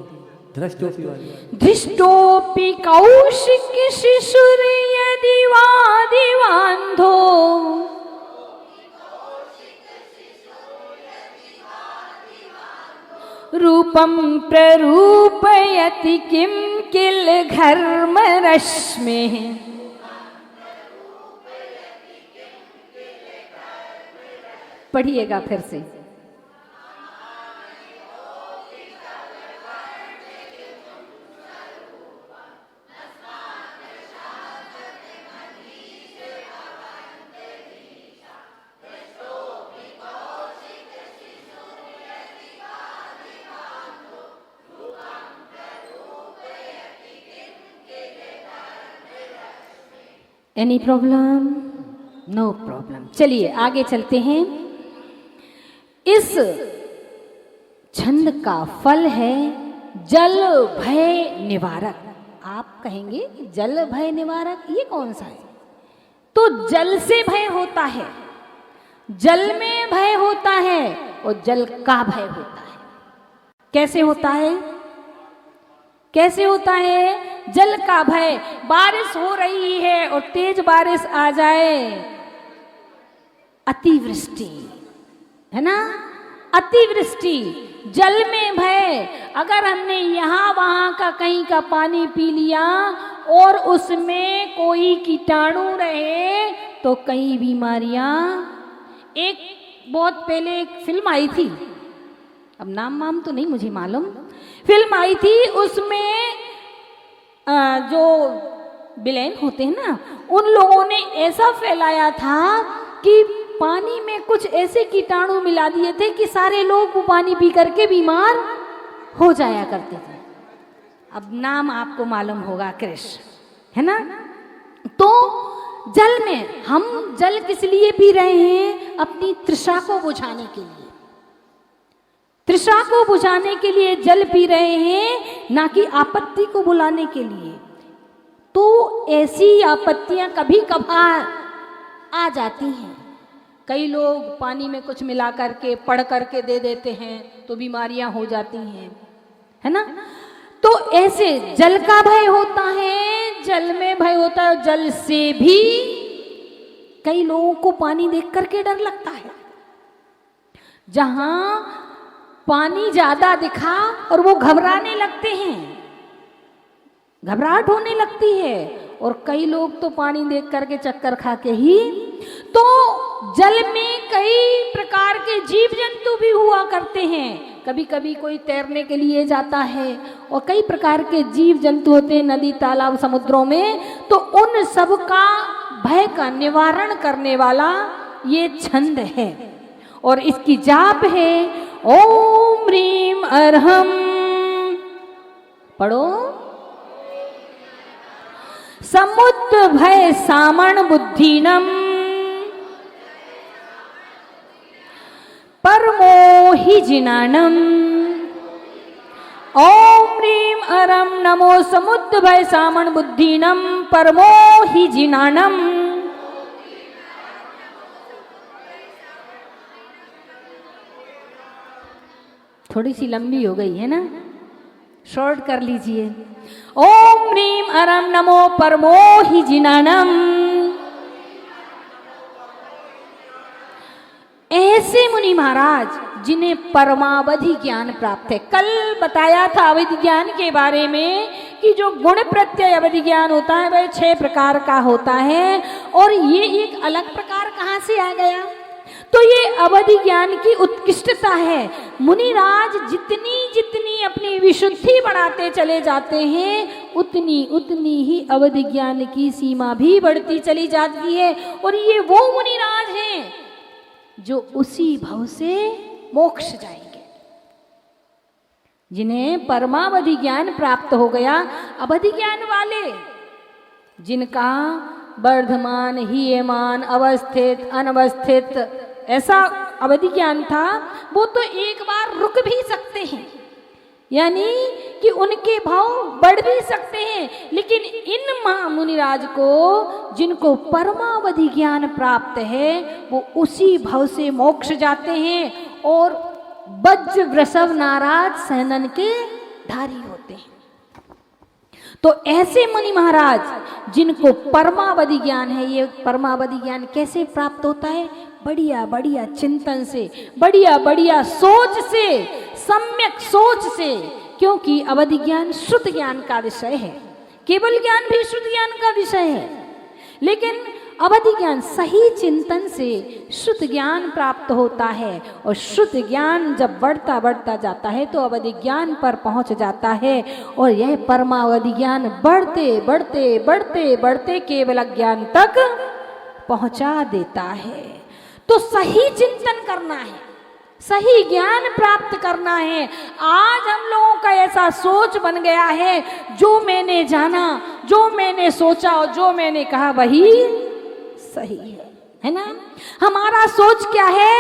धृष्टोपि वाली। धृष्टोपि कौशिकी शिशुर् यदि वा दिवान्धो, रूपं प्ररूपयति किं किल घर्मरश्मेः। पढ़िएगा फिर से। Any problem? No problem. चलिए आगे चलते हैं। इस छंद का फल है जल भय निवारक। आप कहेंगे जल भय निवारक ये कौन सा है? तो जल से भय होता है, जल में भय होता है और जल का भय होता है। कैसे होता है? कैसे होता है? जल का भय, बारिश हो रही है और तेज बारिश आ जाए, अतिवृष्टि है ना, अतिवृष्टि। जल में भय, अगर हमने यहाँ वहाँ का कहीं का पानी पी लिया और उसमें कोई कीटाणु रहे तो कई बीमारियां। एक बहुत पहले एक फिल्म आई थी, अब नाम तो नहीं मुझे मालूम, फिल्म आई थी, उसमें जो विलेन होते हैं ना, उन लोगों ने ऐसा फैलाया था कि पानी में कुछ ऐसे कीटाणु मिला दिए थे कि सारे लोग वो पानी पी करके बीमार हो जाया करते थे। अब नाम आपको मालूम होगा, कृष, है ना। तो जल में हम जल किस लिए पी रहे हैं? अपनी तृषा को बुझाने के लिए, तृषा को बुझाने के लिए जल पी रहे हैं, ना कि आपत्ति को बुलाने के लिए। तो ऐसी आपत्तियां कभी कभार आ जाती हैं। कई लोग पानी में कुछ मिला करके पढ़ करके दे देते हैं तो बीमारियां हो जाती हैं, है ना। तो ऐसे जल का भय होता है, जल में भय होता है। जल से भी कई लोगों को पानी देख करके डर लगता है। जहां पानी ज्यादा दिखा और वो घबराने लगते हैं, घबराहट होने लगती है। और कई लोग तो पानी देख करके चक्कर खा के ही। तो जल में कई प्रकार के जीव जंतु भी हुआ करते हैं। कभी कभी कोई तैरने के लिए जाता है और कई प्रकार के जीव जंतु होते हैं नदी तालाब समुद्रों में। तो उन सब का भय का निवारण करने वाला ये छंद है और इसकी जाप है ओम ह्रीम अर्हम। पढ़ो। समुद्र भय सामण बुद्धिनम परमोहि जिनानम। ओम ह्रीम अरम नमो समुद्र भय सामण बुद्धिनम परमोहि जिनानम। थोड़ी सी लंबी हो गई है ना, शॉर्ट कर लीजिए। ओम ह्रीम अरम नमो परमोहि जिनानम। ऐसे मुनि महाराज जिन्हें परमावधि ज्ञान प्राप्त है। कल बताया था अवधि ज्ञान के बारे में कि जो गुण प्रत्यय अवधि ज्ञान होता है वह 6 प्रकार का होता है और ये एक अलग प्रकार कहाँ से आ गया? तो ये अवधि ज्ञान की उत्कृष्टता है। मुनिराज जितनी जितनी अपनी विशुद्धि बढ़ाते चले जाते हैं उतनी उतनी ही अवधि ज्ञान की सीमा भी बढ़ती चली जाती है। और ये वो मुनिराज हैं जो उसी भव से मोक्ष जाएंगे, जिन्हें परमावधि ज्ञान प्राप्त हो गया। अवधि ज्ञान वाले जिनका वर्धमान हीयमान अवस्थित अनवस्थित ऐसा अवधि ज्ञान था, वो तो एक बार रुक भी सकते हैं, यानी कि उनके भाव बढ़ भी सकते हैं। लेकिन इन मुनिराज को जिनको परमावधि ज्ञान प्राप्त है वो उसी भव से मोक्ष जाते हैं और वज्र वृषभ नाराज सहनन के धारी होते हैं। तो ऐसे मुनि महाराज जिनको परमावधि ज्ञान है, ये परमावधि ज्ञान कैसे प्राप्त होता है? बढ़िया बढ़िया चिंतन से, बढ़िया बढ़िया सोच से, सम्यक सोच से। क्योंकि अवधि ज्ञान शुद्ध ज्ञान का विषय है, केवल ज्ञान भी शुद्ध ज्ञान का विषय है। लेकिन अवधि ज्ञान सही चिंतन से शुद्ध ज्ञान प्राप्त होता है और शुद्ध ज्ञान जब बढ़ता बढ़ता जाता है तो अवधि ज्ञान पर पहुंच जाता है। और यह परमावधि ज्ञान बढ़ते बढ़ते बढ़ते बढ़ते केवल ज्ञान तक पहुंचा देता है। तो सही चिंतन करना है, सही ज्ञान प्राप्त करना है। आज हम लोगों का ऐसा सोच बन गया है, जो मैंने जाना, जो मैंने सोचा और जो मैंने कहा वही सही है ना। हमारा सोच क्या है?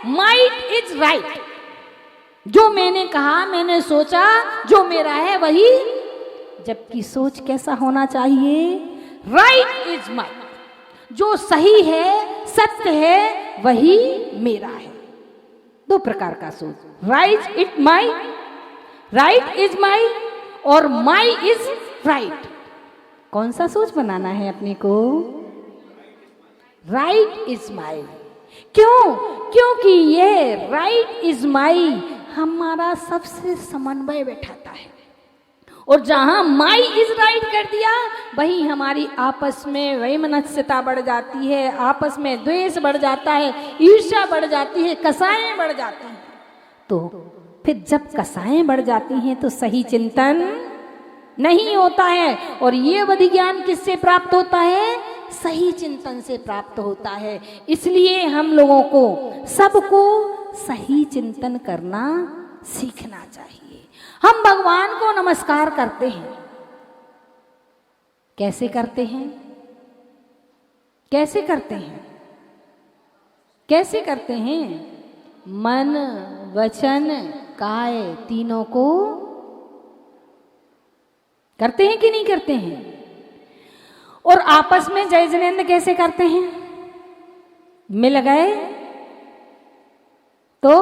Might is right. जो मैंने कहा, मैंने सोचा, जो मेरा है वही, जबकि सोच कैसा होना चाहिए? Right is might. जो सही है, सत्य है, वही मेरा है। दो प्रकार का सोच, right is my, right is my और माई इज राइट। कौन सा सोच बनाना है अपने को? Right is my. क्यों? क्योंकि ये राइट इज माई हमारा सबसे समन्वय बैठाता है, और जहां माई इज राइट कर दिया, वही हमारी आपस में वैमनस्यता बढ़ जाती है, आपस में द्वेष बढ़ जाता है, ईर्ष्या बढ़ जाती है, कसाएं बढ़ जाती हैं। तो फिर जब कसाएं बढ़ जाती हैं तो सही चिंतन नहीं होता है, और ये विधि ज्ञान किससे प्राप्त होता है? सही चिंतन से प्राप्त होता है। इसलिए हम लोगों को, सबको सही चिंतन करना सीखना चाहिए। हम भगवान को नमस्कार करते हैं, कैसे करते हैं? कैसे करते हैं? कैसे करते हैं? मन, वचन, काय तीनों को करते हैं कि नहीं करते हैं? और आपस में जय जिनेंद्र कैसे करते हैं? मिल गए तो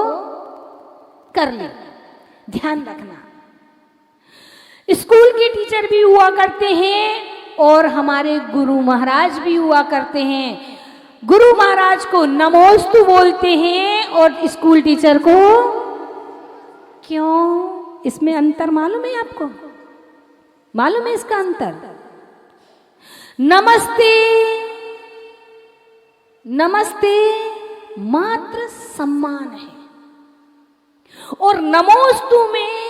कर ले। ध्यान रखना, स्कूल के टीचर भी हुआ करते हैं और हमारे गुरु महाराज भी हुआ करते हैं। गुरु महाराज को नमोस्तु बोलते हैं और स्कूल टीचर को क्यों? इसमें अंतर मालूम है आपको? मालूम है इसका अंतर? नमस्ते, नमस्ते मात्र सम्मान है, और नमोस्तु में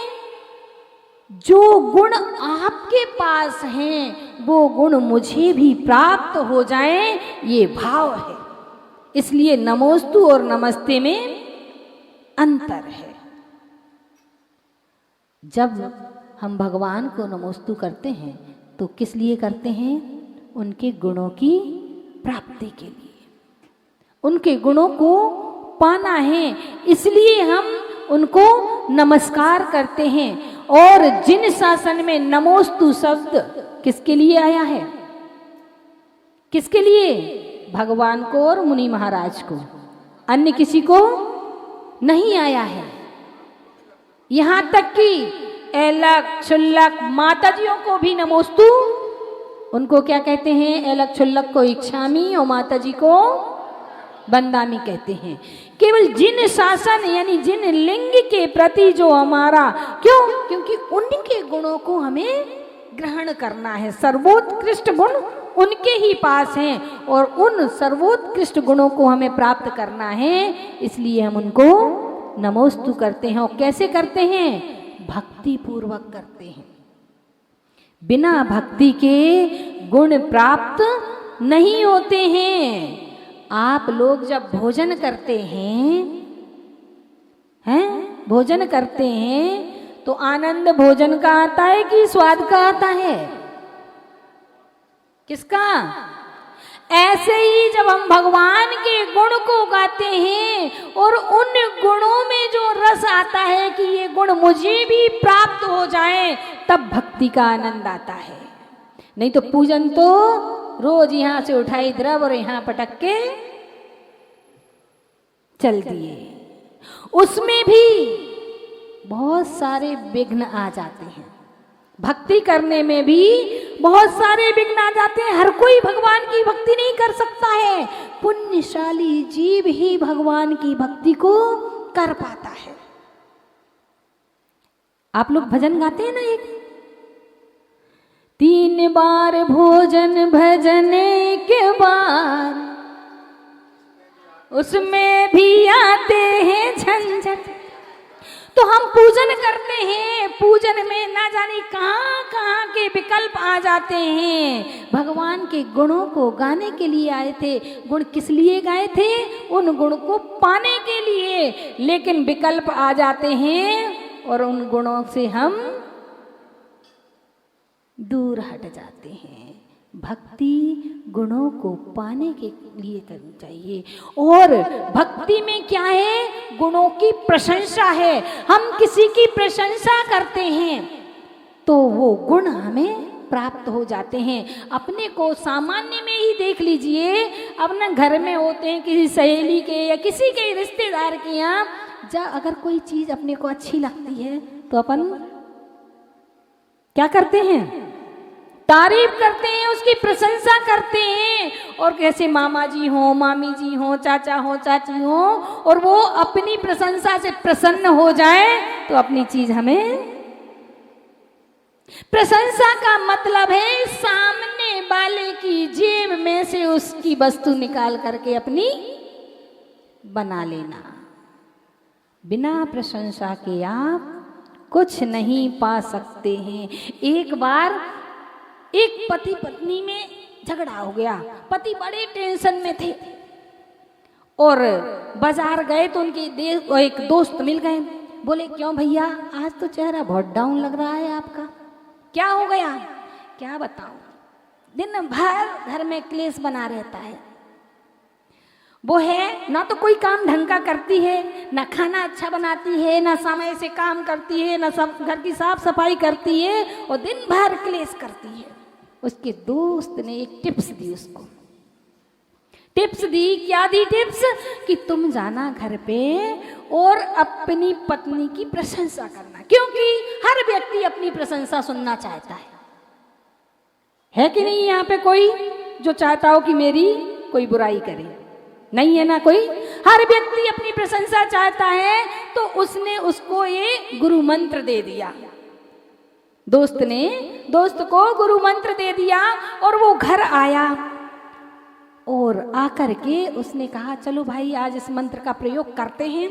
जो गुण आपके पास हैं वो गुण मुझे भी प्राप्त हो जाएं, ये भाव है। इसलिए नमोस्तु और नमस्ते में अंतर है। जब हम भगवान को नमोस्तु करते हैं तो किस लिए करते हैं? उनके गुणों की प्राप्ति के लिए, उनके गुणों को पाना है, इसलिए हम उनको नमस्कार करते हैं। और जिन शासन में नमोस्तु शब्द किसके लिए आया है? किसके लिए? भगवान को और मुनि महाराज को, अन्य किसी को नहीं आया है। यहां तक कि एलक क्षुल्लक माताजियों को भी नमोस्तु, उनको क्या कहते हैं? एलक क्षुल्लक को इच्छामी और माताजी को बंदामी कहते हैं। केवल जिन शासन यानी जिन लिंग के प्रति जो हमारा, क्यों? क्योंकि उनके गुणों को हमें ग्रहण करना है। सर्वोत्कृष्ट गुण उनके ही पास हैं और उन सर्वोत्कृष्ट गुणों को हमें प्राप्त करना है, इसलिए हम उनको नमोस्तु करते हैं। और कैसे करते हैं? भक्ति पूर्वक करते हैं। बिना भक्ति के गुण प्राप्त नहीं होते हैं। आप लोग जब भोजन करते हैं, भोजन करते हैं तो आनंद भोजन का आता है कि स्वाद का आता है? किसका? ऐसे ही जब हम भगवान के गुण को गाते हैं और उन गुणों में जो रस आता है कि ये गुण मुझे भी प्राप्त हो जाएं, तब भक्ति का आनंद आता है। नहीं तो पूजन तो रोज यहां से उठाई द्रव और यहां पटक के चल दिए, उसमें भी बहुत सारे विघ्न आ जाते हैं। भक्ति करने में भी बहुत सारे विघ्न आ जाते हैं। हर कोई भगवान की भक्ति नहीं कर सकता है। पुण्यशाली जीव ही भगवान की भक्ति को कर पाता है। आप लोग भजन गाते हैं ना, एक 3 बार भोजन भजने के बाद उसमें भी आते हैं झंझट, तो हम पूजन करते हैं, पूजन में ना जाने कहाँ कहाँ के विकल्प आ जाते हैं। भगवान के गुणों को गाने के लिए आए थे। गुण किस लिए गाए थे? उन गुण को पाने के लिए। लेकिन विकल्प आ जाते हैं और उन गुणों से हम दूर हट जाते हैं। भक्ति गुणों को पाने के लिए करनी चाहिए। और भक्ति में क्या है? गुणों की प्रशंसा है। हम किसी की प्रशंसा करते हैं तो वो गुण हमें प्राप्त हो जाते हैं। अपने को सामान्य में ही देख लीजिए, अपने घर में होते हैं, किसी सहेली के या किसी के रिश्तेदार के यहाँ जब अगर कोई चीज अपने को अच्छी लगती है तो अपन क्या करते हैं? तारीफ करते हैं, उसकी प्रशंसा करते हैं। और कैसे मामा जी हो, मामी जी हो, चाचा हो, चाची हो, और वो अपनी प्रशंसा से प्रसन्न हो जाए तो अपनी चीज हमें। प्रशंसा का मतलब है सामने वाले की जेब में से उसकी वस्तु निकाल करके अपनी बना लेना। बिना प्रशंसा के आप कुछ नहीं पा सकते हैं। एक बार एक पति पत्नी में झगड़ा हो गया। पति बड़े टेंशन में थे और बाजार गए तो उनके एक दोस्त मिल गए। बोले क्यों भैया, आज तो चेहरा बहुत डाउन लग रहा है आपका, क्या हो गया? क्या बताऊं, दिन भर घर में क्लेश बना रहता है। वो है ना तो कोई काम ढंग का करती है, ना खाना अच्छा बनाती है, ना समय से काम करती है, ना सब घर की साफ सफाई करती है, और दिन भर क्लेश करती है। उसके दोस्त ने एक टिप्स दी उसको। टिप्स दी, क्या दी टिप्स? कि तुम जाना घर पे और अपनी पत्नी की प्रशंसा करना, क्योंकि हर व्यक्ति अपनी प्रशंसा सुनना चाहता है कि नहीं? यहाँ पे कोई जो चाहता हो कि मेरी कोई बुराई करे? नहीं है ना कोई। हर व्यक्ति अपनी प्रशंसा चाहता है। तो उसने उसको ये गुरु मंत्र दे दिया। दोस्त ने दोस्त को गुरु मंत्र दे दिया और वो घर आया और आकर के उसने कहा चलो भाई आज इस मंत्र का प्रयोग करते हैं।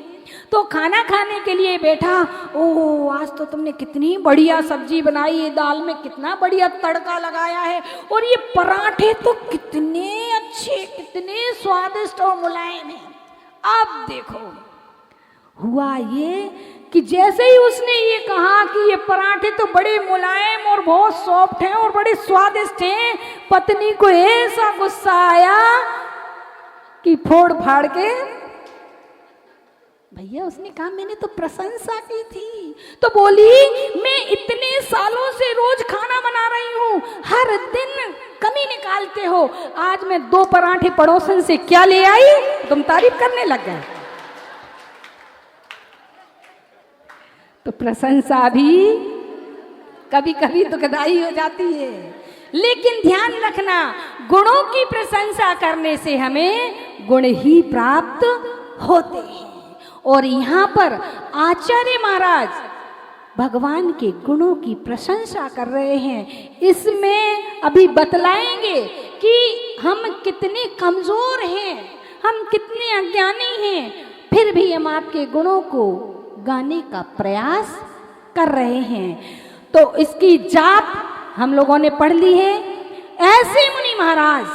तो खाना खाने के लिए बैठा। ओह, आज तो तुमने कितनी बढ़िया सब्जी बनाई है, दाल में कितना बढ़िया तड़का लगाया है, और ये पराठे तो कितने अच्छे, कितने स्वादिष्ट और मुलायम हैं। अब देखो हुआ ये कि जैसे ही उसने ये कहा कि ये पराठे तो बड़े मुलायम और बहुत सॉफ्ट हैं और बड़े स्वादिष्ट हैं, पत्नी को ऐसा गुस्सा आया कि फोड़ फाड़ के, भैया उसने कहा मैंने तो प्रशंसा की थी। तो बोली मैं इतने सालों से रोज खाना बना रही हूँ, हर दिन कमी निकालते हो, आज मैं 2 पराठे पड़ोसन से क्या ले आई, तुम तारीफ करने लग गए। तो प्रशंसा भी कभी कभी दुखदाई हो जाती है। लेकिन ध्यान रखना, गुणों की प्रशंसा करने से हमें गुण ही प्राप्त होते हैं। और यहाँ पर आचार्य महाराज भगवान के गुणों की प्रशंसा कर रहे हैं। इसमें अभी बतलाएंगे कि हम कितने कमजोर हैं, हम कितने अज्ञानी हैं, फिर भी हम आपके गुणों को गाने का प्रयास कर रहे हैं। तो इसकी जाप हम लोगों ने पढ़ ली है। ऐसे मुनि महाराज,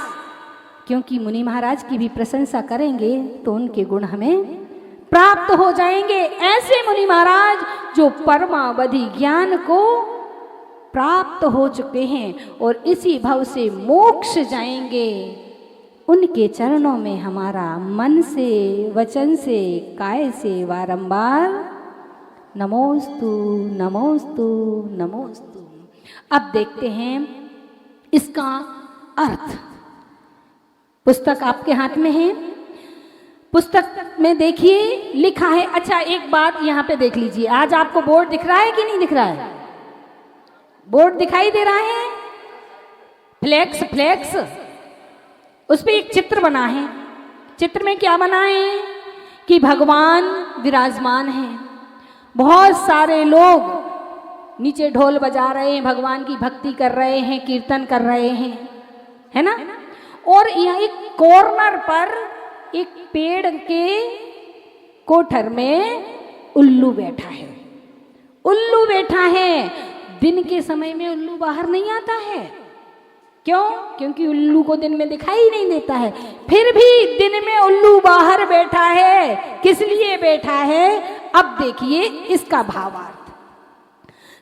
क्योंकि मुनि महाराज की भी प्रशंसा करेंगे तो उनके गुण हमें प्राप्त हो जाएंगे। ऐसे मुनि महाराज जो परमावधि ज्ञान को प्राप्त हो चुके हैं और इसी भव से मोक्ष जाएंगे, उनके चरणों में हमारा मन से, वचन से, काय से बारंबार नमोस्तु नमोस्तु नमोस्तु। अब देखते हैं इसका अर्थ। पुस्तक आपके हाथ में है, पुस्तक में देखिए लिखा है। अच्छा एक बात यहाँ पे देख लीजिए, आज आपको बोर्ड दिख रहा है कि नहीं दिख रहा है? बोर्ड दिखाई दे रहा है, फ्लेक्स फ्लेक्स, उस पे एक चित्र बना है। चित्र में क्या बना है कि भगवान विराजमान हैं, बहुत सारे लोग नीचे ढोल बजा रहे हैं, भगवान की भक्ति कर रहे हैं, कीर्तन कर रहे हैं, है ना। और यहाँ एक कॉर्नर पर एक पेड़ के कोठर में उल्लू बैठा है। उल्लू बैठा है। दिन के समय में उल्लू बाहर नहीं आता है। क्यों? क्योंकि उल्लू को दिन में दिखाई नहीं देता है। फिर भी दिन में उल्लू बाहर बैठा है। किस लिए बैठा है? अब देखिए इसका भावार्थ।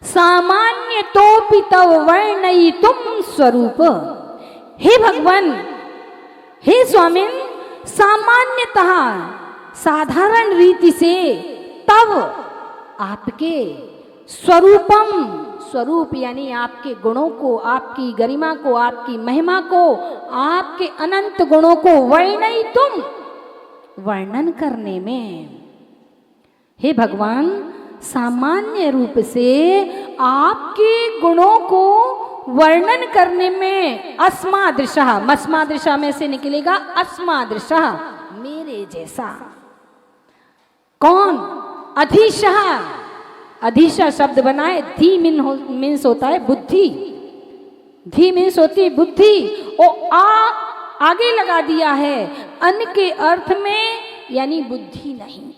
सामान्य तो पितव वर्णई तुम स्वरूप। हे भगवान, हे स्वामिन, सामान्यतः साधारण रीति से तब आपके स्वरूपम, स्वरूप यानी आपके गुणों को, आपकी गरिमा को, आपकी महिमा को, आपके अनंत गुणों को वर्णई तुम, वर्णन करने में, हे भगवान, सामान्य रूप से आपके गुणों को वर्णन करने में अस्मादृशः, मस्मादृशः में से निकलेगा अस्मादृशः, मेरे जैसा। कौन? अधीशः। अधीशा शब्द बनाए, धी मीन्स होता है बुद्धि, धी मीन्स होती बुद्धि, और आगे लगा दिया है अन के अर्थ में, यानी बुद्धि नहीं।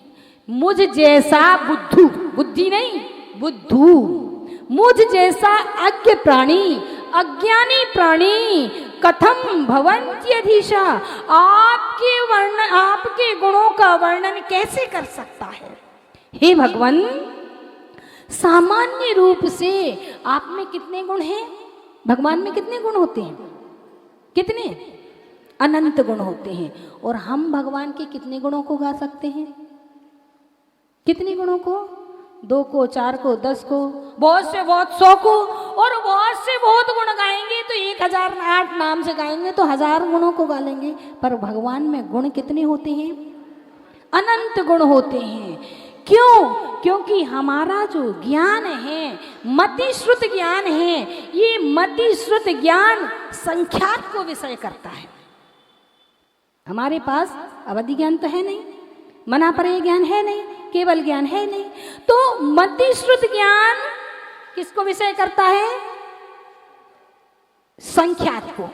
मुझ जैसा बुद्धू, बुद्धि नहीं बुद्धू, मुझ जैसा अज्ञ प्राणी, अज्ञानी प्राणी, कथम भवन्ति अधीशा, आपके वर्णन, आपके गुणों का वर्णन कैसे कर सकता है? हे भगवान, सामान्य रूप से आप में कितने गुण हैं? भगवान में कितने गुण होते हैं? कितने? अनंत गुण होते हैं। और हम भगवान के कितने गुणों को गा सकते हैं? कितने गुणों को? 2 को, 4 को, 10 को, बहुत से बहुत 100 को, और बहुत से बहुत गुण गाएंगे तो 1008 नाम से गाएंगे तो 1000 गुणों को गा लेंगे। पर भगवान में गुण कितने होते हैं? अनंत गुण होते हैं। क्यों? क्योंकि हमारा जो ज्ञान है, मति श्रुत ज्ञान है, ये मति श्रुत ज्ञान संख्यात को विषय करता है। हमारे पास अवधि ज्ञान तो है नहीं, मना परे ज्ञान है नहीं, केवल ज्ञान है नहीं। तो मति श्रुत ज्ञान किसको विषय करता है? संख्यात को।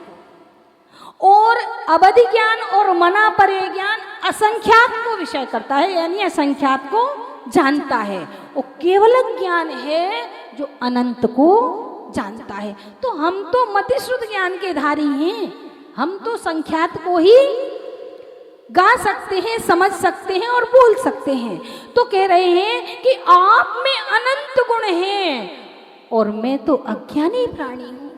और अवधि ज्ञान और मना परे ज्ञान असंख्यात को विषय करता है, यानी असंख्यात को जानता है। और केवल ज्ञान है जो अनंत को जानता है। तो हम तो मतिश्रुत ज्ञान के धारी हैं, हम तो संख्यात को ही गा सकते हैं, समझ सकते हैं और बोल सकते हैं। तो कह रहे हैं कि आप में अनंत गुण हैं और मैं तो अज्ञानी प्राणी हूं।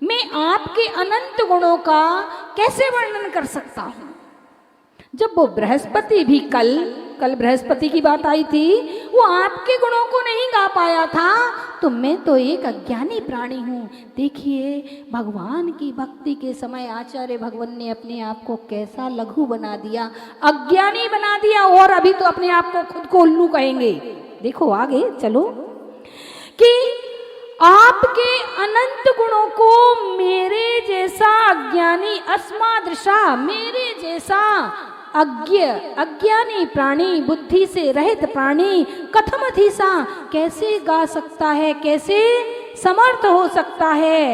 मैं आपके अनंत गुणों का कैसे वर्णन कर सकता हूं? जब वो बृहस्पति भी कल बृहस्पति की बात आई थी, वो आपके गुणों को नहीं गा पाया था, तो मैं तो एक अज्ञानी प्राणी हूं। देखिए भगवान की भक्ति के समय आचार्य भगवान ने अपने आप को कैसा लघु बना दिया, अज्ञानी बना दिया, और अभी तो अपने आप को खुद को उल्लू कहेंगे। देखो आगे चलो कि आपके अनंत गुणों को मेरे जैसा अज्ञानी, अस्मादृशा, मेरे जैसा अज्ञानी प्राणी, बुद्धि से रहित प्राणी, कथम अधीसा, कैसे गा सकता है, कैसे समर्थ हो सकता है?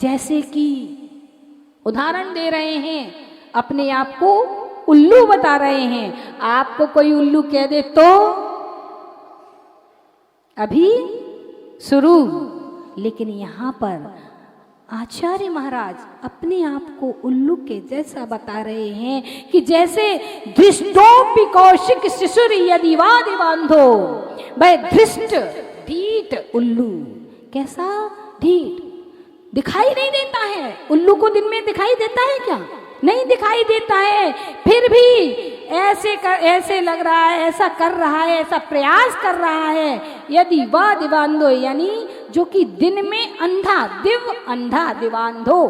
जैसे कि उदाहरण दे रहे हैं, अपने आप को उल्लू बता रहे हैं। आपको कोई उल्लू कह दे तो अभी शुरू, लेकिन यहाँ पर आचार्य महाराज अपने आप को उल्लू के जैसा बता रहे हैं कि जैसे धृष्टोपि कौशिक शिशुर यदि वादिवांधो, वह धृष्ट ढीठ उल्लू, कैसा ढीठ, दिखाई नहीं देता है। उल्लू को दिन में दिखाई देता है क्या? नहीं दिखाई देता है। फिर भी ऐसे लग रहा है, ऐसा कर रहा है, ऐसा प्रयास कर रहा है। यदि वह दिवांधो, यानी जो कि दिन में अंधा, दिव अंधा, दिवांधो,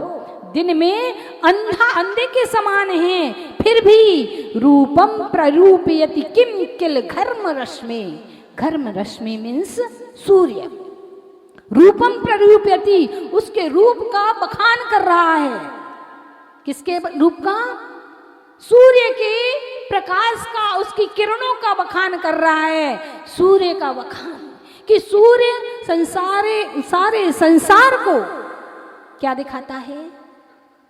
दिन में अंधा, अंधे के समान है, फिर भी रूपम प्ररूपयति किम किल घर्म रश्मि, घर्म रश्मि मीन्स सूर्य, रूपम प्ररूपयति, उसके रूप का बखान कर रहा है। किसके रूप का? सूर्य के प्रकाश का, उसकी किरणों का बखान कर रहा है। सूर्य का बखान कि सूर्य सारे संसार को क्या दिखाता है?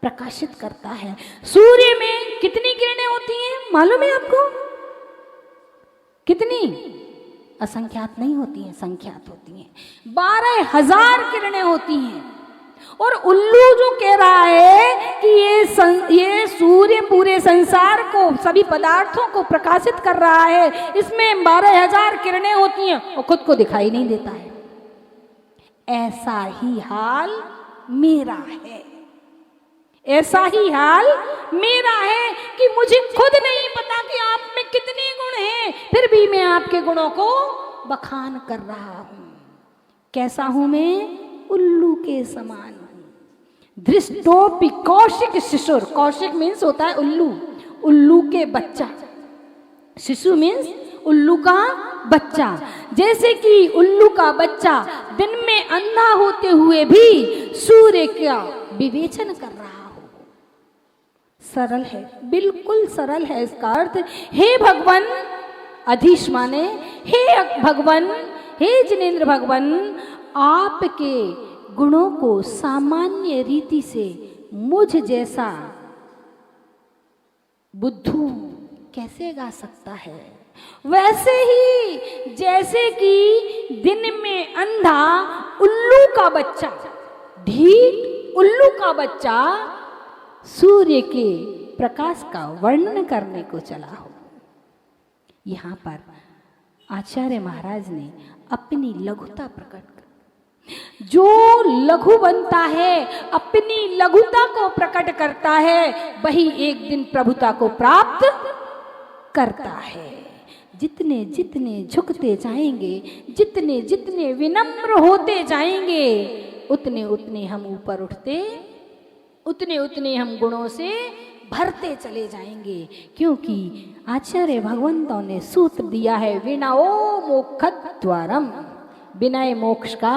प्रकाशित करता है। सूर्य में कितनी किरणें होती हैं मालूम है आपको? कितनी? असंख्यात नहीं होती हैं, संख्यात होती हैं। 12,000 किरणें होती हैं। और उल्लू जो कह रहा है कि ये सूर्य पूरे संसार को, सभी पदार्थों को प्रकाशित कर रहा है, इसमें 12,000 किरणें होती हैं और खुद को दिखाई नहीं देता है। ऐसा ही हाल मेरा है, ऐसा ही हाल मेरा है कि मुझे खुद नहीं पता कि आप में कितने गुण हैं, फिर भी मैं आपके गुणों को बखान कर रहा हूं। कैसा हूं मैं? उल्लू के समान हूं। धृष्टोपि कौशिक शिशुर, कौशिक मीन्स होता है उल्लू, उल्लू के बच्चा, शिशु मीन्स उल्लू का बच्चा। जैसे कि उल्लू का बच्चा दिन में अंधा होते हुए भी सूर्य का विवेचन कर रहा हो। सरल है, बिल्कुल सरल है इसका अर्थ। हे भगवान, अधीश माने हे भगवान, हे जिनेन्द्र भगवान, आपके गुणों को सामान्य रीति से मुझ जैसा बुद्धू कैसे गा सकता है? वैसे ही जैसे कि दिन में अंधा उल्लू का बच्चा, ढीठ उल्लू का बच्चा सूर्य के प्रकाश का वर्णन करने को चला हो। यहाँ पर आचार्य महाराज ने अपनी लघुता प्रकट कर, जो लघु बनता है अपनी लघुता को प्रकट करता है, वही एक दिन प्रभुता को प्राप्त करता है। जितने जितने झुकते जाएंगे, जितने जितने विनम्र होते जाएंगे, उतने उतने हम ऊपर उठते, उतने उतने हम गुणों से भरते चले जाएंगे। क्योंकि आचार्य भगवंतों ने सूत्र दिया है, विनयो मोक्षद्वारम, विनय मोक्ष का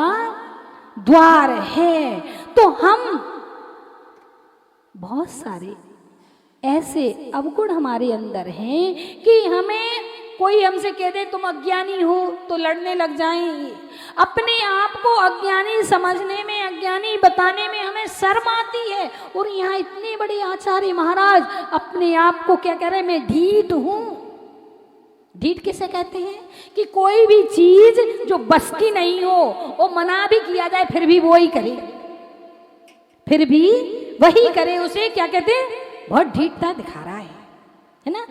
द्वार है। तो हम बहुत सारे ऐसे अवगुण हमारे अंदर हैं कि हमें कोई हमसे कह दे तुम अज्ञानी हो तो लड़ने लग जाएं। अपने आप को अज्ञानी समझने में, अज्ञानी बताने में हमें शर्म आती है। और यहाँ इतने बड़े आचार्य महाराज अपने आप को क्या कह रहे हैं? मैं ढीठ हूं। ढीठ किसे कहते हैं? कि कोई भी चीज जो बस की नहीं हो, वो मना भी किया जाए फिर भी वो ही करे, फिर भी वही करे, उसे क्या कहते हैं? बहुत ढीठता दिखा रहा है ना।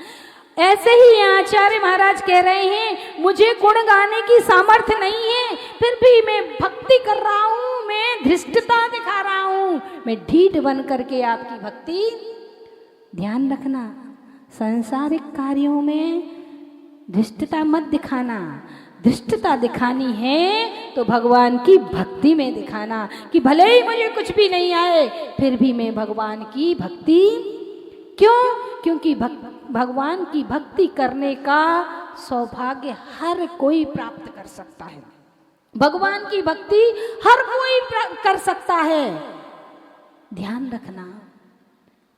ऐसे ही आचार्य महाराज कह रहे हैं, मुझे गुण गाने की सामर्थ्य नहीं है, फिर भी मैं भक्ति कर रहा हूं, मैं धृष्टता दिखा रहा हूं, मैं ढीठ बन करके आपकी भक्ति। ध्यान रखना, सांसारिक कार्यों में धृष्टता मत दिखाना। धृष्टता दिखानी है तो भगवान की भक्ति में दिखाना, कि भले ही मुझे कुछ भी नहीं आए फिर भी मैं भगवान की भक्ति। क्यों? क्योंकि भगवान की भक्ति करने का सौभाग्य हर कोई प्राप्त कर सकता है। भगवान की भक्ति हर कोई कर सकता है। ध्यान रखना,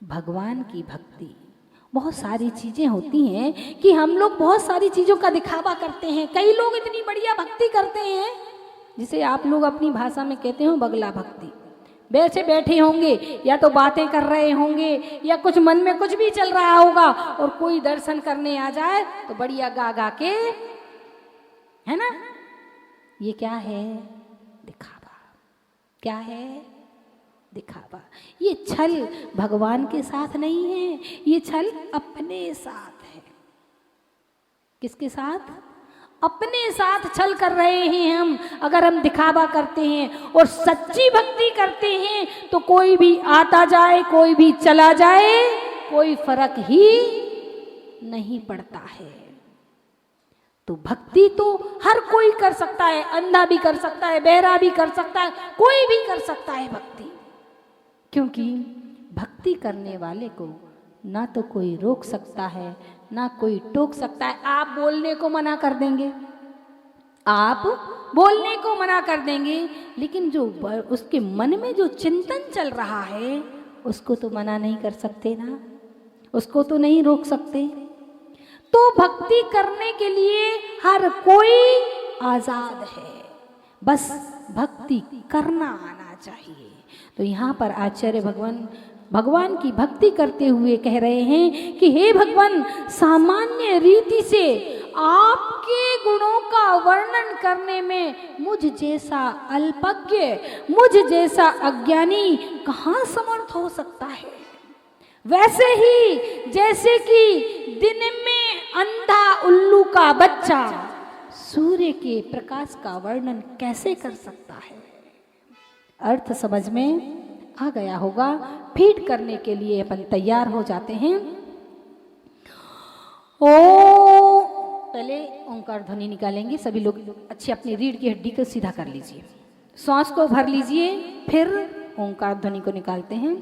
भगवान की भक्ति बहुत सारी चीजें होती हैं कि हम लोग बहुत सारी चीजों का दिखावा करते हैं। कई लोग इतनी बढ़िया भक्ति करते हैं जिसे आप लोग अपनी भाषा में कहते हो बगला भक्ति। वैसे बैठे होंगे या तो बातें कर रहे होंगे या कुछ मन में कुछ भी चल रहा होगा, और कोई दर्शन करने आ जाए तो बढ़िया गा गा के, है ना। ये क्या है? दिखावा। क्या है? दिखावा। ये छल भगवान के साथ नहीं है, ये छल अपने साथ है। किसके साथ? अपने साथ छल कर रहे हैं हम। अगर हम दिखावा करते हैं और सच्ची भक्ति करते हैं तो कोई भी आता जाए, कोई भी चला जाए, कोई फर्क ही नहीं पड़ता है। तो भक्ति तो हर कोई कर सकता है, अंधा भी कर सकता है, बहरा भी कर सकता है, कोई भी कर सकता है भक्ति। क्योंकि भक्ति करने वाले को ना तो कोई रोक सकता है, ना कोई टोक सकता है। आप बोलने को मना कर देंगे, आप बोलने को मना कर देंगे, लेकिन जो उसके मन में जो चिंतन चल रहा है उसको तो मना नहीं कर सकते ना, उसको तो नहीं रोक सकते। तो भक्ति करने के लिए हर कोई आजाद है, बस भक्ति करना आना चाहिए। तो यहाँ पर आचार्य भगवान की भक्ति करते हुए कह रहे हैं कि हे भगवान, सामान्य रीति से आपके गुणों का वर्णन करने में मुझ जैसा अल्पज्ञ, मुझ जैसा अज्ञानी कहाँ समर्थ हो सकता है। वैसे ही जैसे कि दिन में अंधा उल्लू का बच्चा सूर्य के प्रकाश का वर्णन कैसे कर सकता है। अर्थ समझ में आ गया होगा। फीड करने के लिए अपन तैयार हो जाते हैं। ओ पहले ओंकार ध्वनि निकालेंगे। सभी लोग अच्छी अपनी रीढ़ की हड्डी को सीधा कर लीजिए, श्वास को भर लीजिए, फिर ओंकार ध्वनि को निकालते हैं।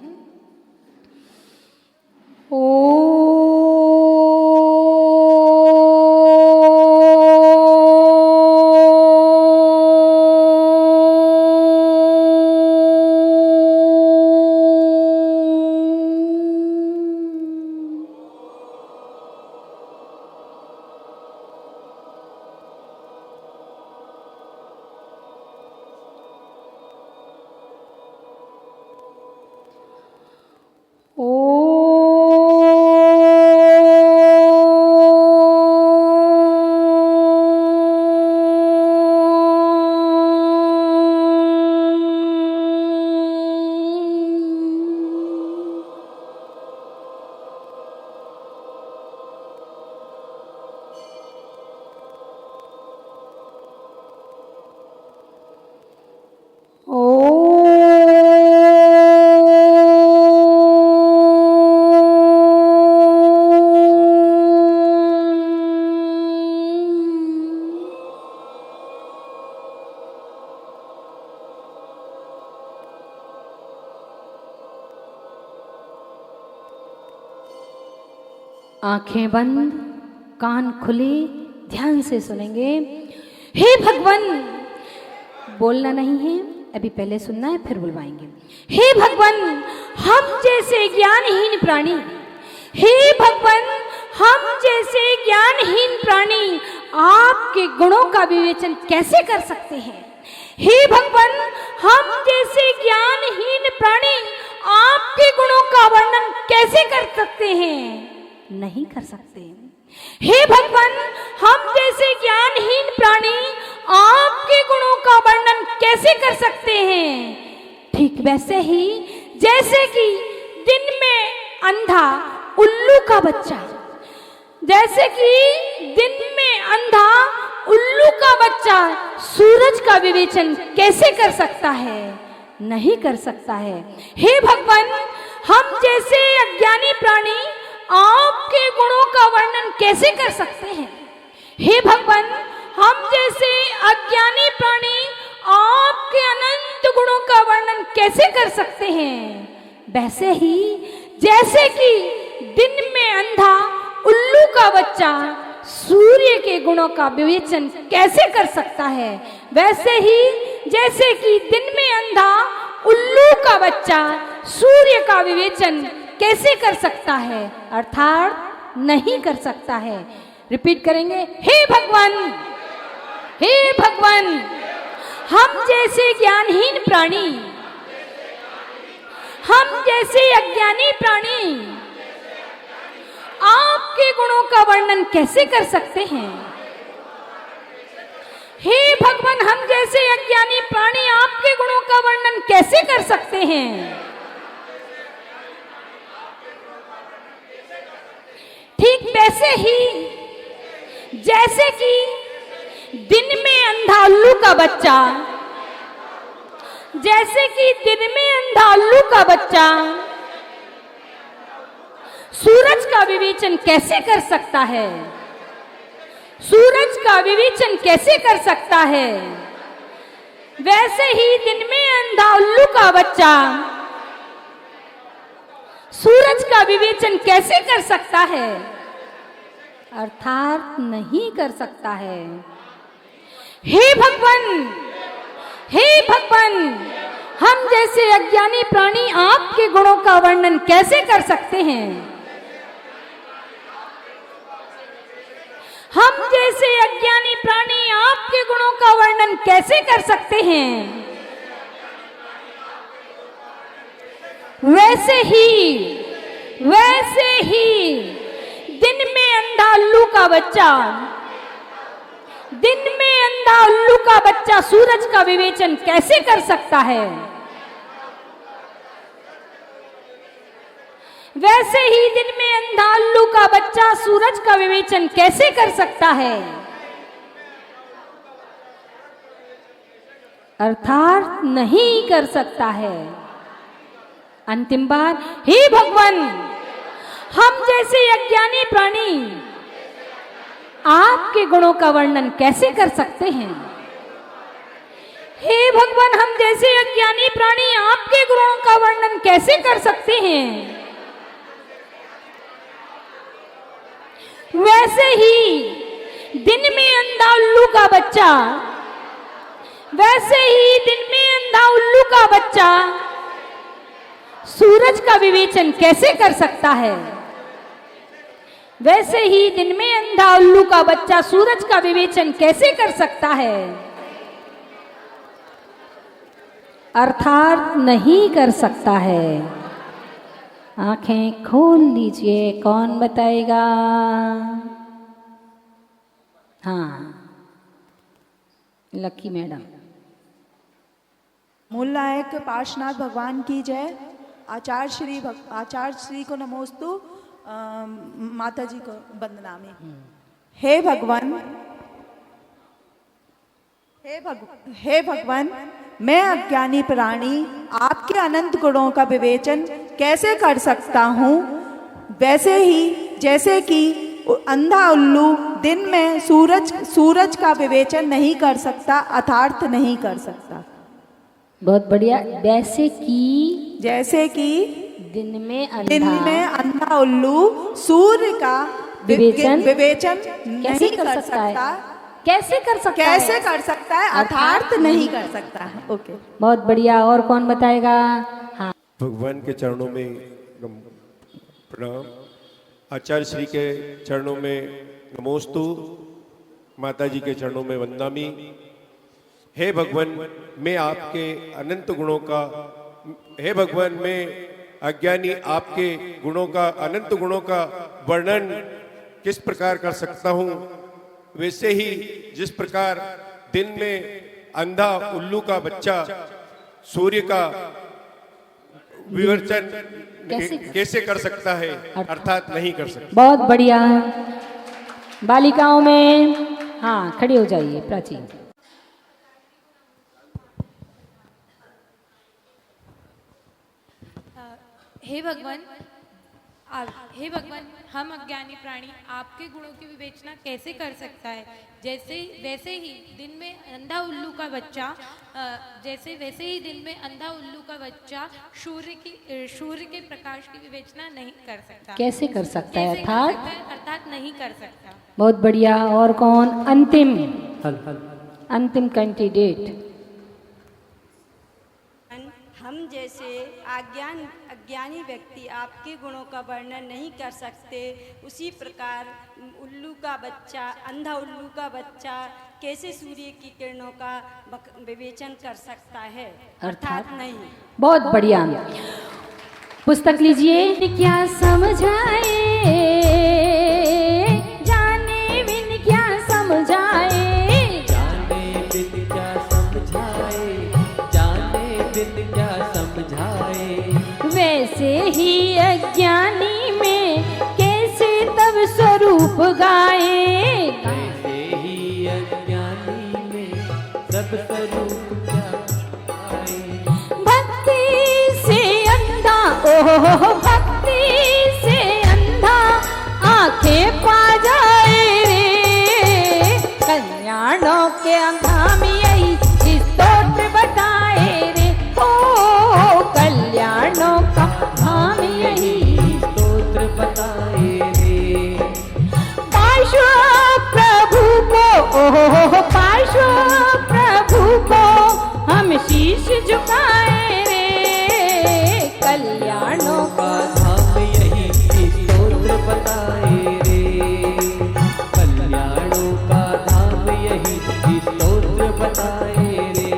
आंखें बंद, कान खुले, ध्यान से सुनेंगे। हे भगवान, बोलना नहीं है, अभी पहले सुनना है फिर बुलवाएंगे। हे भगवान, हम जैसे ज्ञानहीन प्राणी, हे भगवान, हम जैसे ज्ञानहीन प्राणी आपके गुणों का विवेचन कैसे कर सकते हैं। हे भगवान, हम जैसे ज्ञानहीन प्राणी आपके गुणों का वर्णन कैसे कर सकते हैं। नहीं कर सकते। हे भगवान, हम जैसे ज्ञानहीन प्राणी आपके गुणों का वर्णन कैसे कर सकते हैं। ठीक वैसे ही जैसे कि दिन में अंधा उल्लू का बच्चा, जैसे कि दिन में अंधा उल्लू का बच्चा सूरज का विवेचन कैसे कर सकता है। नहीं कर सकता है। हे भगवान, हम जैसे अज्ञानी प्राणी आपके गुणों का वर्णन कैसे कर सकते हैं। हे भगवान, हम जैसे अज्ञानी प्राणी आपके अनंत गुणों का वर्णन कैसे कर सकते हैं। वैसे ही जैसे कि दिन में अंधा उल्लू का बच्चा सूर्य के गुणों का विवेचन कैसे कर सकता है, वैसे ही जैसे कि दिन में अंधा उल्लू का बच्चा सूर्य का विवेचन कैसे कर सकता है, अर्थात नहीं कर सकता है। रिपीट करेंगे। हे भगवान, हे भगवान, हम जैसे ज्ञानहीन प्राणी, हम जैसे अज्ञानी प्राणी आपके गुणों का वर्णन कैसे कर सकते हैं। हे भगवान, हम जैसे अज्ञानी प्राणी आपके गुणों का वर्णन कैसे कर सकते हैं। ठीक वैसे ही जैसे कि दिन में अंधा उल्लू का बच्चा, जैसे कि दिन में अंधा उल्लू का बच्चा सूरज का विवेचन कैसे कर सकता है, सूरज का विवेचन कैसे कर सकता है, वैसे ही दिन में अंधा उल्लू का बच्चा सूरज का विवेचन कैसे कर सकता है, अर्थात नहीं कर सकता है। हे भगवान, हे भगवान, हम जैसे अज्ञानी प्राणी आपके गुणों का वर्णन कैसे कर सकते हैं। हम जैसे अज्ञानी प्राणी आपके गुणों का वर्णन कैसे कर सकते हैं। वैसे ही दिन में अंधा उल्लू का बच्चा दिन में अंधा उल्लू का बच्चा सूरज का विवेचन कैसे कर सकता है? वैसे ही दिन में अंधा उल्लू का बच्चा सूरज का विवेचन कैसे कर सकता है? अर्थात नहीं कर सकता है। अंतिम बार, हे भगवान, हम जैसे अज्ञानी प्राणी आपके गुणों का वर्णन कैसे कर सकते हैं? हे भगवान, हम जैसे अज्ञानी प्राणी आपके गुणों का वर्णन कैसे कर सकते हैं? वैसे ही दिन में अंधा उल्लू का बच्चा, वैसे ही दिन में अंधा उल्लू का बच्चा सूरज का विवेचन कैसे कर सकता है? वैसे ही दिन में अंधा उल्लू का बच्चा सूरज का विवेचन कैसे कर सकता है? अर्थात नहीं कर सकता है। आंखें खोल लीजिए, कौन बताएगा? हाँ, लकी मैडम। मूल नायक पार्श्वनाथ भगवान की जय। आचार्य श्री को नमोस्तु। माता जी को वंदनामि। हे भगवान, मैं अज्ञानी प्राणी आपके अनंत गुणों का विवेचन कैसे कर सकता हूँ? वैसे ही जैसे कि अंधा उल्लू दिन में सूरज का विवेचन नहीं कर सकता, अर्थात नहीं कर सकता। बहुत बढ़िया। वैसे जैसे कि दिन में अंधा उल्लू सूर्य का विवेचन कैसे कर सकता है? कैसे कर सकता है? अर्थात नहीं कर सकता है। ओके, बहुत बढ़िया। और कौन बताएगा? हाँ, भगवान के चरणों में प्रणाम। आचार्य श्री के चरणों में नमोस्तु। माता जी के चरणों में वंदनामि। हे भगवान, मैं आपके अनंत गुणों का, हे भगवान, मैं अज्ञानी आपके गुणों का, अनंत गुणों का वर्णन किस प्रकार कर सकता हूँ? वैसे ही जिस प्रकार दिन में अंधा उल्लू का बच्चा सूर्य का विवर्चन कैसे कर सकता है? अर्थात नहीं कर सकता। बहुत बढ़िया। बालिकाओं में, हाँ, खड़ी हो जाइए प्राची। हे भगवान, हम अज्ञानी प्राणी आपके गुणों की विवेचना कैसे कर सकता है? वैसे ही दिन में अंधा उल्लू का बच्चा सूर्य के प्रकाश की विवेचना नहीं कर सकता। कैसे कर सकता है? अर्थात नहीं कर सकता। बहुत बढ़िया। और कौन? अंतिम कैंडिडेट। हम जैसे अज्ञानी व्यक्ति आपके गुणों का वर्णन नहीं कर सकते, उसी प्रकार अंधा उल्लू का बच्चा कैसे सूर्य की किरणों का विवेचन कर सकता है? अर्थात नहीं। बहुत बढ़िया। पुस्तक लीजिए। क्या समझाए जाने बिन क्या समझाए, जाने बिन क्या समझाए, जाने बिन क्या समझाए। वैसे ही अज्ञानी में कैसे तब स्वरूप गाए, वैसे ही अज्ञानी में सब स्वरूप क्या गाए। भक्ति से अंधा, ओह भक्ति से अंधा आंखें पा जाए रे। कल्याणों के अंधाम यही स्तोत्र बताए रे। ओ कल्याणों का धाम यही स्तोत्र बताए रे। पार्श्व प्रभु को, ओह पार्श्व प्रभु को हम शीश झुकाए रे। कल्याणों का धाम यही स्तोत्र बताए रे। कल्याणों का धाम यही स्तोत्र बताए रे।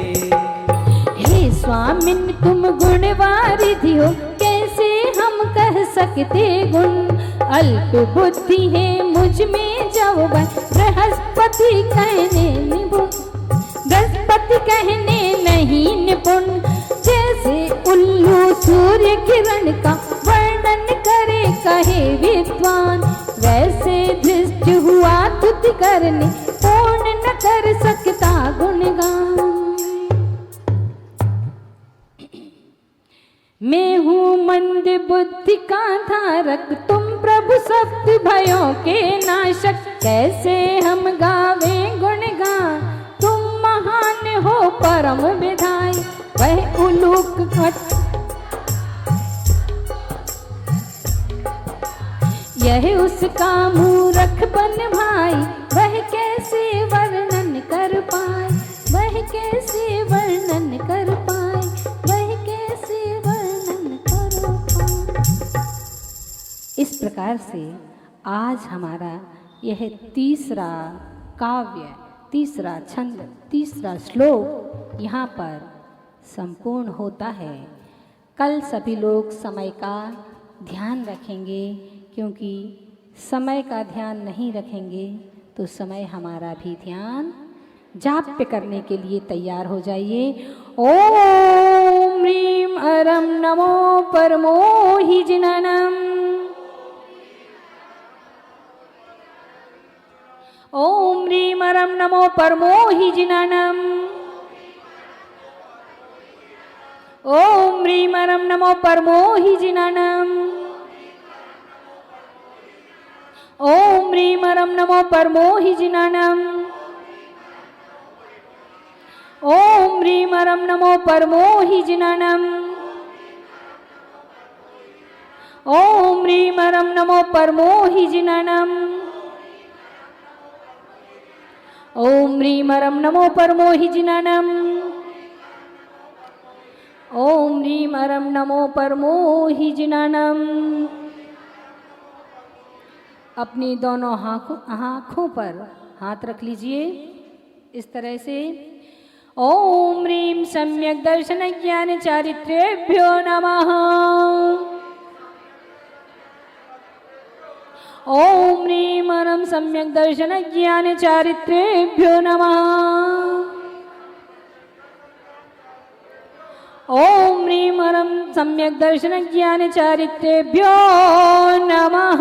हे स्वामिन तुम गुणवारिधि हो, कैसे हम कह सकते गुण। अल्प बुद्धि है मुझ में जब बृहस्पति कहने निपुण, बृहस्पति कहने नहीं निपुण। जैसे उल्लू सूर्य किरण का वर्णन करे कहे विद्वान, वैसे दृष्ट हुआ तुति करने पूर्ण न कर सकता गुणगान। मैं हूँ मंद बुद्धि का धारक, तुम प्रभु सप्त भयों के नाशक। कैसे हम गावे गुणगान, तुम महान हो परम विधाई। वह उलूक घट, यह उसका मूरख बन भाई, वह कैसे वर्णन कर पाए, वह कैसे वर्णन कर पाए, वह कैसे वर्णन कर पाए। इस प्रकार से आज हमारा यह तीसरा काव्य, तीसरा छंद, तीसरा श्लोक यहाँ पर संपूर्ण होता है। कल सभी लोग समय का ध्यान रखेंगे, क्योंकि समय का ध्यान नहीं रखेंगे तो समय हमारा भी ध्यान जाप्य करने के लिए तैयार हो जाइए। ओम ह्रीं अरम नमो परमो हि जिननम, ओम ह्रीं अरम नमो परमो हि जिननम, ओम ह्रीं अरम नमो परमो हि जिननम, ओम ह्रीं अरम नमो परमो हि जिननम, ओम ह्रीं अरम नमो परमो हि जिननम, ओम ह्रीं अरम नमो परमो हि जिननम, ओम ह्रीं अरम नमो परमो हि जिननम, ओम ह्रीं अरम नमो परमो हि जिननम। अपनी दोनों आँखों पर हाथ रख लीजिए इस तरह से। ओम ह्रीं सम्यक दर्शन ज्ञान चारित्रेभ्यो नमः, ओम ह्रीं अरम सम्यक दर्शन ज्ञान चारित्रेभ्यो नमः, ओम ह्रीं अरम सम्यक दर्शन ज्ञान चारित्रेभ्यो नमः।